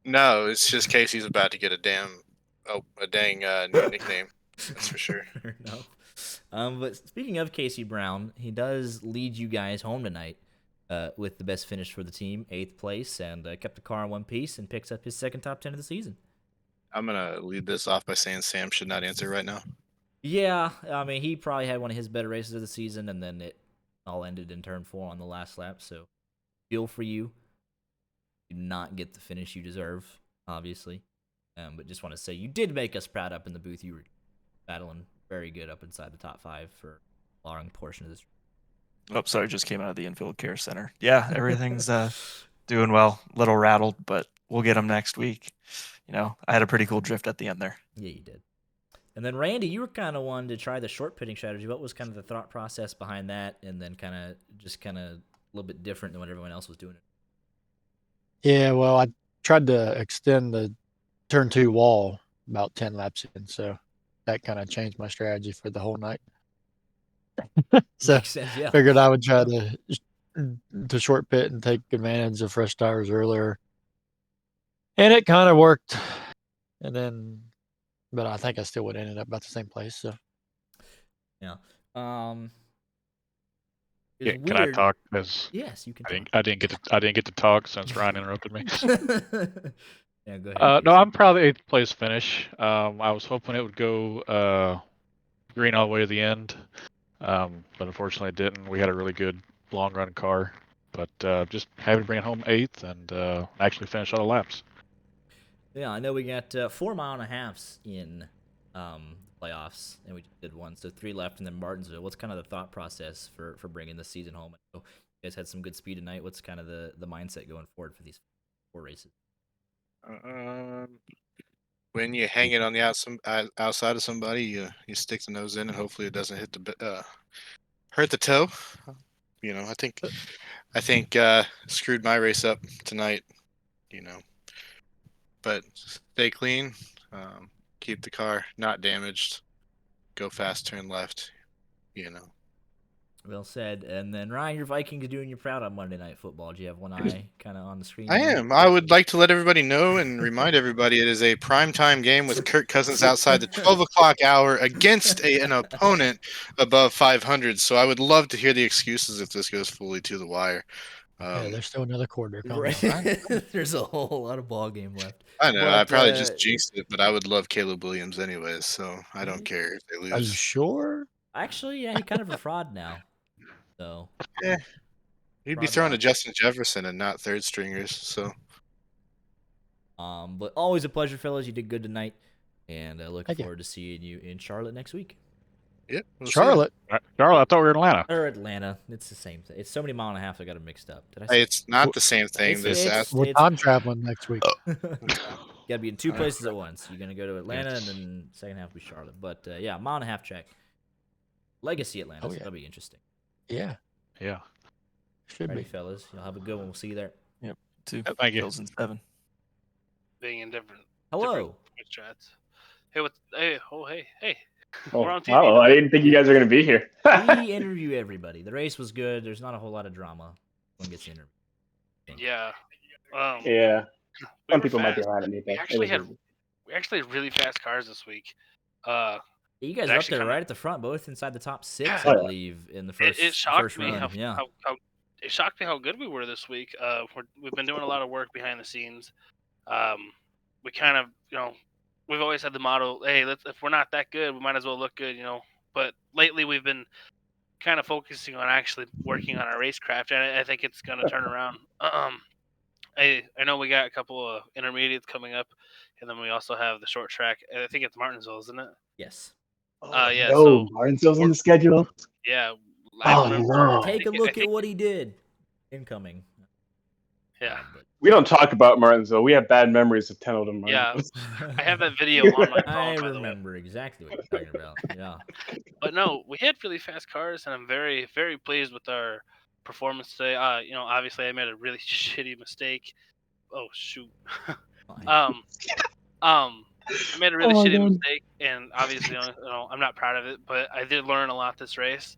No, it's just Casey's about to get a dang new nickname. That's for sure. Fair enough. But speaking of Casey Brown, he does lead you guys home tonight with the best finish for the team, 8th place, and kept the car in one piece and picks up his second top 10 of the season. I'm gonna lead this off by saying Sam should not answer right now. Yeah, I mean, he probably had one of his better races of the season, and then it all ended in turn 4 on the last lap, so feel for you. You do not get the finish you deserve, obviously. But just want to say, you did make us proud up in the booth. You were battling very good up inside the top 5 for a long portion of this. Oh, sorry, just came out of the infield care center. Yeah, everything's doing well. Little rattled, but we'll get them next week. You know, I had a pretty cool drift at the end there. Yeah, you did. And then, Randy, you were kind of one to try the short pitting strategy. What was kind of the thought process behind that? And then kind of a little bit different than what everyone else was doing. Yeah, well, I tried to extend the turn 2 wall about 10 laps in, so that kind of changed my strategy for the whole night. So Makes sense, yeah. figured I would try to short pit and take advantage of fresh tires earlier. And it kind of worked. And then, but I think I still would have ended up about the same place. So, yeah. Yeah, can I talk? Because yes, you can. I didn't get to talk since Ryan interrupted me. Yeah, go ahead. No, I'm proud of the 8th place finish. I was hoping it would go green all the way to the end, but unfortunately it didn't. We had a really good long run car, but just happy to bring it home 8th and actually finish all the laps. Yeah, I know we got 4 mile-and-a-halves in playoffs, and we just did one, so 3 left, and then Martinsville. What's kind of the thought process for bringing the season home? I know you guys had some good speed tonight. What's kind of the mindset going forward for these 4 races? When you hang it on the outside of somebody, you stick the nose in, and hopefully it doesn't hurt the toe. You know, I think screwed my race up tonight. You know, but stay clean, keep the car not damaged, go fast, turn left. You know. Well said. And then, Ryan, your Vikings are doing you proud on Monday Night Football. Do you have one eye kind of on the screen? I am. I would like to let everybody know and remind everybody it is a primetime game with Kirk Cousins outside the 12 o'clock hour against an opponent above 500. So I would love to hear the excuses if this goes fully to the wire. Yeah, there's still another quarter coming. Right. There's a whole lot of ball game left. I know. I But, probably just jinxed it, but I would love Caleb Williams anyways, so I don't Mhm. care if they Are you lose. sure? Actually, yeah, he's kind of a fraud now. So, Yeah. You'd be fraud throwing to watch. Justin Jefferson and not third stringers. So But always a pleasure, fellas. You did good tonight, and I look Thank you. forward to seeing you in Charlotte next week. yep, we'll see ya. Charlotte. Charlotte, I thought we were in Atlanta. Or Atlanta. It's the same thing. It's so many mile and a half I got them mixed up. Did I Hey, say? it's not the same thing. We're time traveling next week. Gotta be in two places at once. You're gonna go to Atlanta, and then second half will be Charlotte. But yeah, mile and a half check. Legacy Atlanta. Oh, So yeah. that'll be interesting. Yeah, Yeah. should Ready, be. fellas. Y'all have a good one. We'll see you there. 2. Thank you. Bills in 7. Being in different Hello. chats. Hey, what's hey? Oh, hey. Oh, We're on TV. wow, I didn't think you guys were gonna be here. We interview everybody. The race was good. There's not a whole lot of drama. One gets interviewed. Yeah. Yeah, We some were people might be fast. mad at me, but We actually it had was we actually had really fast cars this week. You guys It's are up actually there kinda- right at the front, both inside the top 6, Yeah. I Oh, yeah. believe, in the first It shocked first me run. how, Yeah. how it shocked me how good we were this week. We've been doing a lot of work behind the scenes. We kind of, we've always had the motto, hey, if we're not that good, we might as well look good, But lately we've been kind of focusing on actually working on our racecraft, and I think it's going to turn around. I know we got a couple of intermediates coming up, and then we also have the short track. I think it's Martinsville, isn't it? Yes. Yeah. no, So Martinsville's on the schedule. yeah, I Oh remember. no, Take a I look think- at what he did. Incoming. Yeah. we don't talk about Martinsville. We have bad memories of Pendleton. Yeah. Martinsville. I have that video on my phone. I by the way. remember exactly what you're talking about. Yeah. But no, we had really fast cars, and I'm very, very pleased with our performance today. Obviously I made a really shitty mistake. Oh shoot. Fine. I made a really Oh my shitty God. mistake, and obviously, I'm not proud of it. But I did learn a lot this race.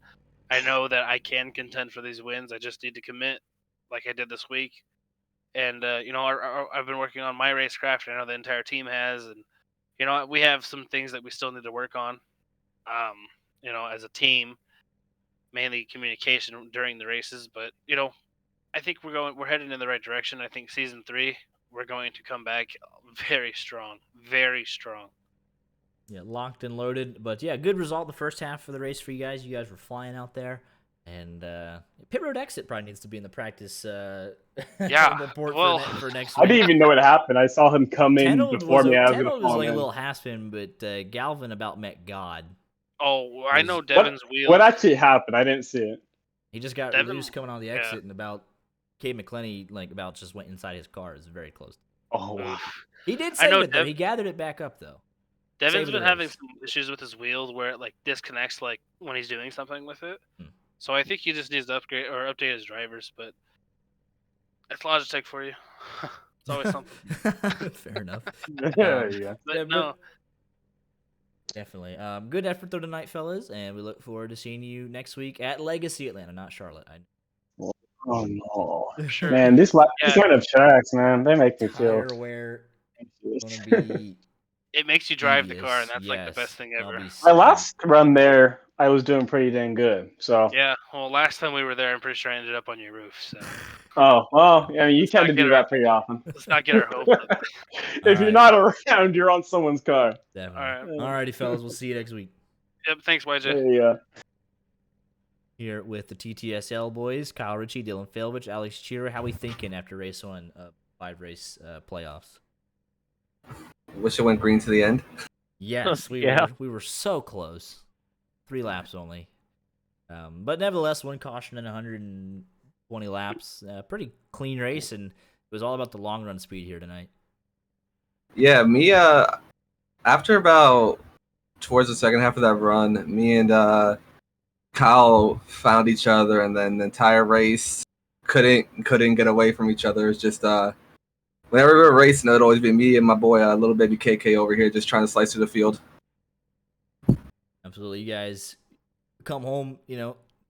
I know that I can contend for these wins. I just need to commit, like I did this week. And I've been working on my racecraft. And I know the entire team has, and we have some things that we still need to work on. As a team, mainly communication during the races. But I think we're heading in the right direction. I think season 3, we're going to come back very strong, very strong. Yeah, locked and loaded. But yeah, good result the first half of the race for you guys. You guys were flying out there. And pit road exit probably needs to be in the practice report well, for next I week. didn't even know what happened. I saw him come in Tenold before me. I was Tenold gonna was follow like a him in. little haspin, but Galvin about met God. Oh, I know What- Devin's wheel. What actually happened? I didn't see it. He just got Devin- loose coming on the yeah. exit, and about Cade McClenny about just went inside his car. It was very close. Oh wow. He did I save know it though. Dev- He gathered it back up though. Devin's Saved been the having race. some issues with his wheels where it disconnects when he's doing something with it. Hmm. So I think he just needs to upgrade or update his drivers. But that's Logitech for you. It's always something. Fair enough. There you go. But Yeah, no, Definitely. Good effort though tonight, fellas, and we look forward to seeing you next week at Legacy Atlanta, not Charlotte. Oh no, sure. man! These Yeah. kind of tracks, man, they make me feel. Tire wear gonna be. it makes you drive the car, and tedious. that's like the Yes, best thing that'll ever. be My sad. last run there, I was doing pretty dang good. So. Yeah. Well, last time we were there, I'm pretty sure I ended up on your roof. So Oh well, I mean, you Let's tend not to get do her- that pretty often. let's not get our hopes up. If you're not around, you're on someone's car. Definitely. All right. Alrighty, fellas. We'll see you next week. Yep. Thanks, YJ. There you go. Here with the TTSL boys, Kyle Ritchie, Dylan Failvich, Alex Shearer. How we thinking after race 1 of 5-race playoffs? Wish it went green to the end. Yes, Yeah. we were so close. 3 laps only. But nevertheless, 1 caution and 120 laps. Pretty clean race, and it was all about the long run speed here tonight. Yeah, me after about towards the second half of that run, me and Kyle found each other, and then the entire race couldn't get away from each other. It's just whenever we were racing, it would always be me and my boy, little baby KK over here, just trying to slice through the field. Absolutely. You guys come home,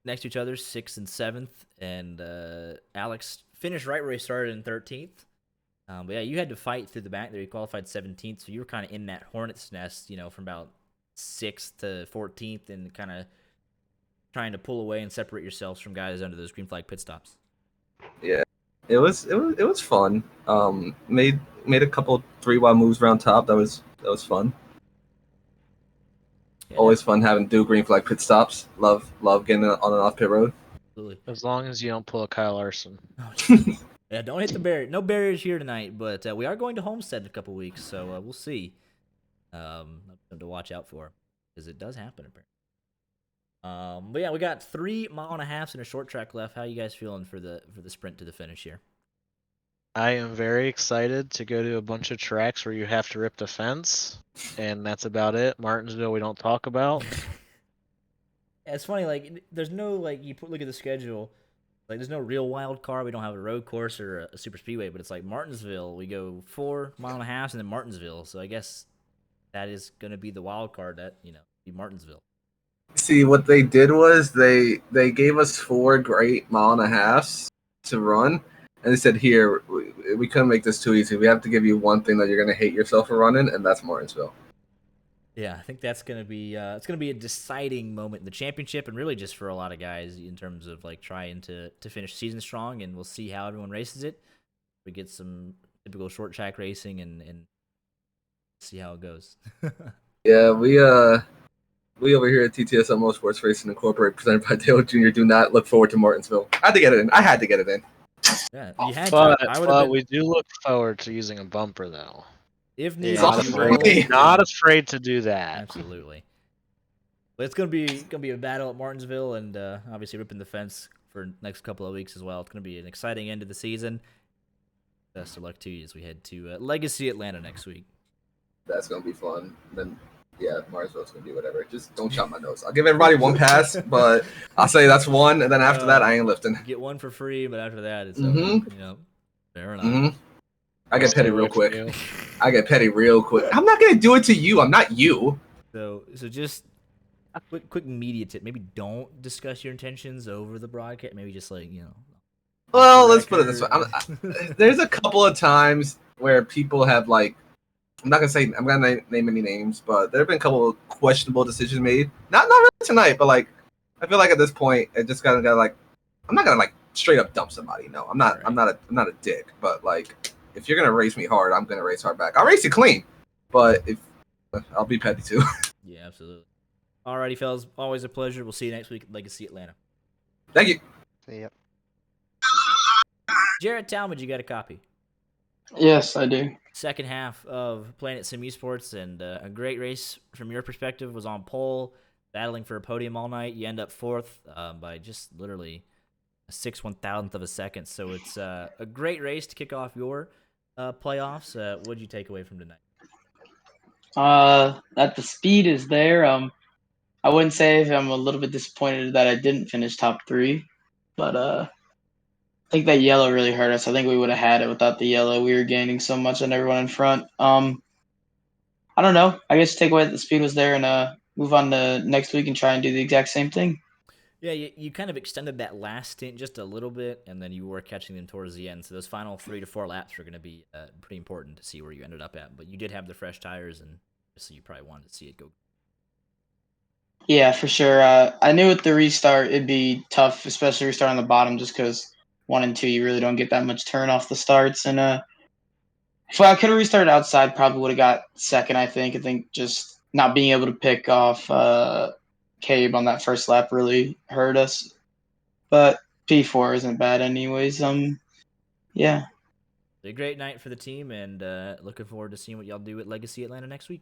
next to each other, 6th and 7th, and Alex finished right where he started in 13th. But yeah, you had to fight through the back there. You qualified 17th, so you were kind of in that hornet's nest, from about 6th to 14th, and kind of trying to pull away and separate yourselves from guys under those green flag pit stops. Yeah, It was fun. Made a couple 3-wide moves around top. That was fun. Yeah, Always fun having do green flag pit stops. Love getting on and off pit road. absolutely. As long as you don't pull a Kyle Larson. Oh, jeez. Yeah, don't hit the barrier. No barriers here tonight, but we are going to Homestead in a couple weeks, so we'll see. Something to watch out for, because it does happen apparently. But yeah, we got 3 mile-and-a-halfs and a short track left. How you guys feeling for the sprint to the finish here? I am very excited to go to a bunch of tracks where you have to rip the fence, and that's about it. Martinsville, we don't talk about. Yeah, it's funny. Like, there's no look at the schedule. Like, there's no real wild card. We don't have a road course or a super speedway, but it's like Martinsville. We go 4 mile-and-a-halfs and then Martinsville. So I guess that is going to be the wild card. That be Martinsville. See, what they did was they gave us 4 great mile-and-a-halfs to run, and they said, here, we couldn't make this too easy. We have to give you one thing that you're going to hate yourself for running, and that's Martinsville. Yeah, I think that's gonna be it's gonna be a deciding moment in the championship, and really just for a lot of guys in terms of like trying to finish the season strong. And we'll see how everyone races it. We get some typical short track racing and see how it goes. Yeah, we over here at TTS Motorsports Racing Incorporated, presented by Dale Jr., do not look forward to Martinsville. I had to get it in. Yeah, you had But, to. I would have been. we do look forward to using a bumper, though. If needed, Not we afraid, will. not afraid to do that. Absolutely. But it's gonna be a battle at Martinsville, and obviously ripping the fence for next couple of weeks as well. It's gonna be an exciting end of the season. Best of luck to you as we head to Legacy Atlanta next week. That's going to be fun. Then, yeah, Martinsville's going to be whatever. Just don't chop my nose. I'll give everybody one pass, but I'll say that's one, and then after that, I ain't lifting. Get one for free, but after that, it's fair enough. Mm-hmm. I get petty real quick. I'm not going to do it to you. I'm not you. So just a quick media tip. Maybe don't discuss your intentions over the broadcast. Maybe just Well, let's put it this way. There's a couple of times where people have I'm not gonna name any names, but there have been a couple of questionable decisions made. Not really tonight, but I feel like at this point, it just got I'm not gonna straight up dump somebody. No, I'm not. Right. I'm not a dick. But if you're gonna race me hard, I'm gonna race hard back. I'll race you clean, but I'll be petty too. Yeah, absolutely. Alrighty, fellas. Always a pleasure. We'll see you next week at Legacy Atlanta. Thank you. See ya. Jared Talmadge, you got a copy. Yes, I do. Second half of Planet Sim Esports, and a great race from your perspective. Was on pole, battling for a podium all night. You end up 4th by just literally a 6/1000th of a second. So it's a great race to kick off your playoffs. What did you take away from tonight? That the speed is there. I wouldn't say I'm a little bit disappointed that I didn't finish top 3, but I think that yellow really hurt us. I think we would have had it without the yellow. We were gaining so much on everyone in front. I don't know. I guess take away that the speed was there and move on to next week and try and do the exact same thing. Yeah, you kind of extended that last stint just a little bit, and then you were catching them towards the end. So those final 3 to 4 laps were going to be pretty important to see where you ended up at. But you did have the fresh tires, and so you probably wanted to see it go. Yeah, for sure. I knew with the restart it'd be tough, especially restart on the bottom, just because 1 and 2 you really don't get that much turn off the starts. And if I could have restarted outside, probably would have got second. I think just not being able to pick off Cabe on that first lap really hurt us. But P4 isn't bad anyways. Yeah. A great night for the team, and looking forward to seeing what y'all do at Legacy Atlanta next week.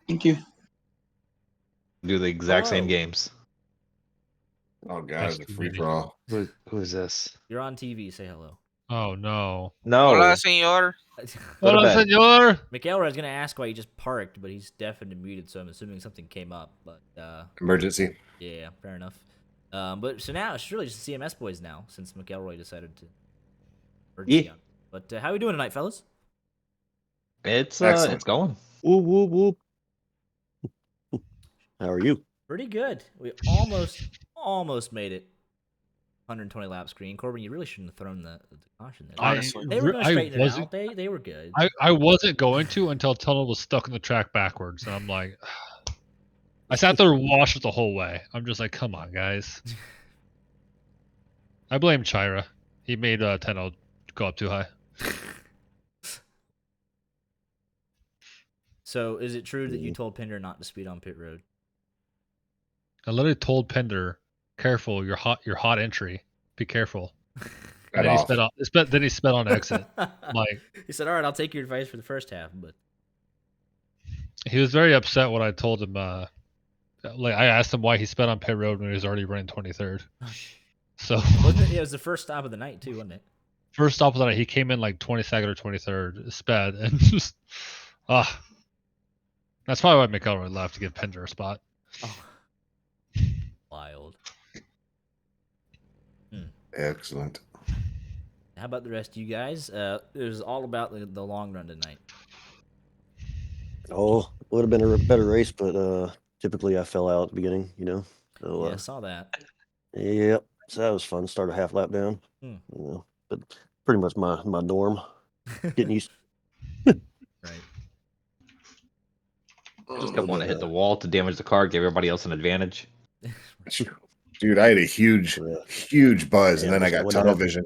Thank you. Do the exact same games. Oh god, the free for all. Who is this? You're on TV. Say hello. Oh no. No. Hola, senor. Hola, senor. Mikael is going to ask why he just parked, but he's deaf and muted, so I'm assuming something came up. But Emergency. Yeah, fair enough. But so now it's really just the CMS boys now, since McElroy decided to. Yeah. But how are we doing tonight, fellas? It's Excellent. going. Whoop, whoop, whoop. How are you? Pretty good. We almost made it. 120 lap screen. Corbin, you really shouldn't have thrown the caution there. Honestly, They were going to straighten it wasn't- out. They were good. I wasn't going to until Tunnel was stuck in the track backwards, and I'm like, I sat there and watched it the whole way. I'm just like, come on, guys. I blame Chira. He made 10 go up too high. So, is it true that you told Pinder not to speed on pit road? I literally told Pinder, "Careful, your hot entry. Be careful." And then he sped on. Then he sped on exit. Like he said, "All right, I'll take your advice for the first half," but he was very upset when I told him. Like I asked him why he sped on pit road when he was already running 23rd. So wasn't it? Yeah, it was the first stop of the night too, wasn't it? First stop of the night, he came in like 22nd or 23rd, sped, and just that's probably why McElroy left to give Pinder a spot. Oh. Wild. Excellent. How about the rest of you guys? It was all about the long run tonight. Oh, would have been a better race, but typically I fell out at the beginning, you know. So, yeah, I saw that. Yep. So that was fun. Start a half lap down. You know, but pretty much my norm. Getting used. Right. I just kept wanting to hit the wall to damage the car, give everybody else an advantage. Dude, I had a huge buzz, Yeah, and then I got when tunnel that vision.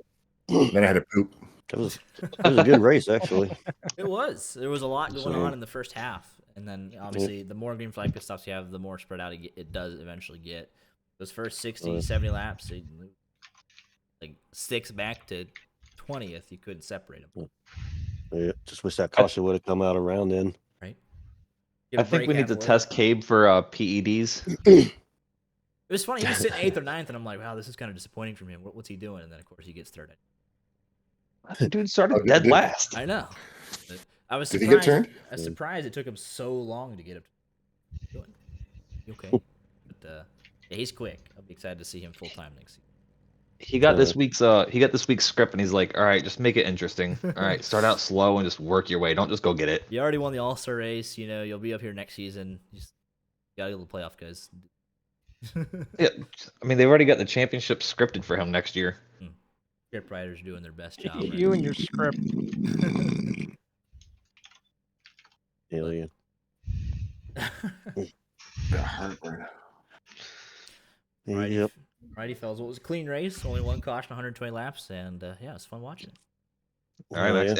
Then I had to poop. It was a good race, actually. It was. There was a lot going on in the first half, and then obviously the more green flag pit stops you have, the more spread out it does eventually get. Those first 60, 70 laps, like 6 back to 20th, you couldn't separate them. Yeah, just wish that caution would have come out around then. Right. I think we need to test Cabe for PEDs. It was funny. He was sitting 8th or 9th, and I'm like, wow, this is kind of disappointing from him. What's he doing? And then, of course, he gets third. Dude started dead last. I know. But I was Did surprised. he get turned? I was surprised it took him so long to get up. Okay. But yeah, he's quick. I'll be excited to see him full time next season. He got this week's script, and he's like, "All right, just make it interesting. All right, start out slow and just work your way. Don't just go get it." You already won the All-Star race. You know you'll be up here next season. You just gotta go to the playoff, guys. Yeah, I mean they've already got the championship scripted for him next year. Script writers are doing their best job. You and your script. Hell yeah. Righty, fellas. Well, it was a clean race. Only one caution, 120 laps, and yeah, it's fun watching it. All right, Max.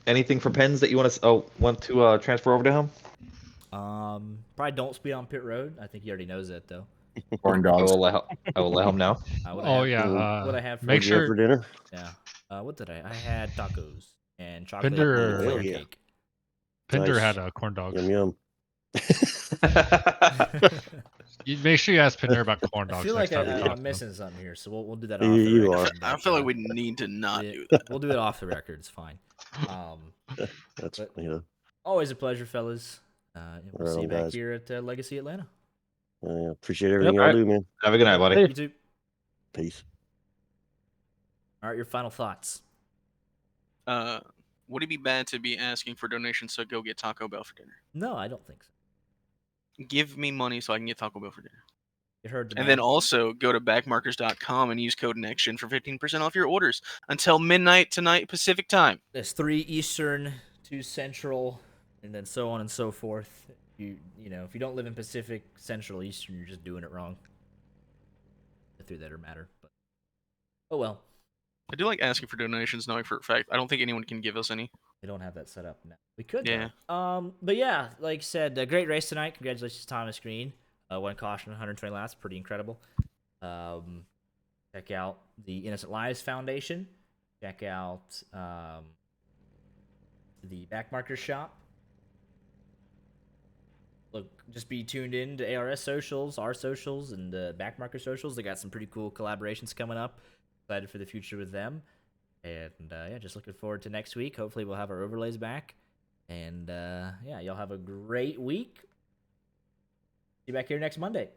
Anything for Pens that you want to transfer over to him? Probably don't speed on pit road. I think he already knows that though. Corn dogs. I will let him know. What I have for make sure for dinner. Yeah. What did I had tacos and chocolate Pinder, layer cake. Pinder had corn dogs. Yum yum. You make sure you ask Pinder about corn dogs. I feel next like time you talk I'm to missing something here, so we'll do that. You off are. the record. I feel like we need to not Yeah, do that. We'll do it off the record. It's fine. That's always a pleasure, fellas. We'll Right see you on, back guys. here at Legacy Atlanta. Appreciate everything y'all Alright. do, man. Have a good night, buddy. You too. Peace. All right, your final thoughts. Would it be bad to be asking for donations to go get Taco Bell for dinner? No, I don't think so. Give me money so I can get Taco Bell for dinner. You heard the And man. then also go to backmarkers.com and use code NextGen for 15% off your orders until midnight tonight Pacific time. There's 3 Eastern, 2 Central, and then so on and so forth. You know, if you don't live in Pacific, Central, Eastern, you're just doing it wrong. I threw that or matter, but oh well. I do like asking for donations, knowing for a fact I don't think anyone can give us any. We don't have that set up now. We could, Yeah. though. But yeah, like I said, a great race tonight. Congratulations, Thomas Green. One caution, 120 laps, pretty incredible. Check out the Innocent Lives Foundation. Check out the Backmarkers shop. Look, just be tuned in to ARS socials, our socials, and Backmarker socials. They got some pretty cool collaborations coming up. Excited for the future with them. And yeah, just looking forward to next week. Hopefully we'll have our overlays back. And yeah, y'all have a great week. See you back here next Monday.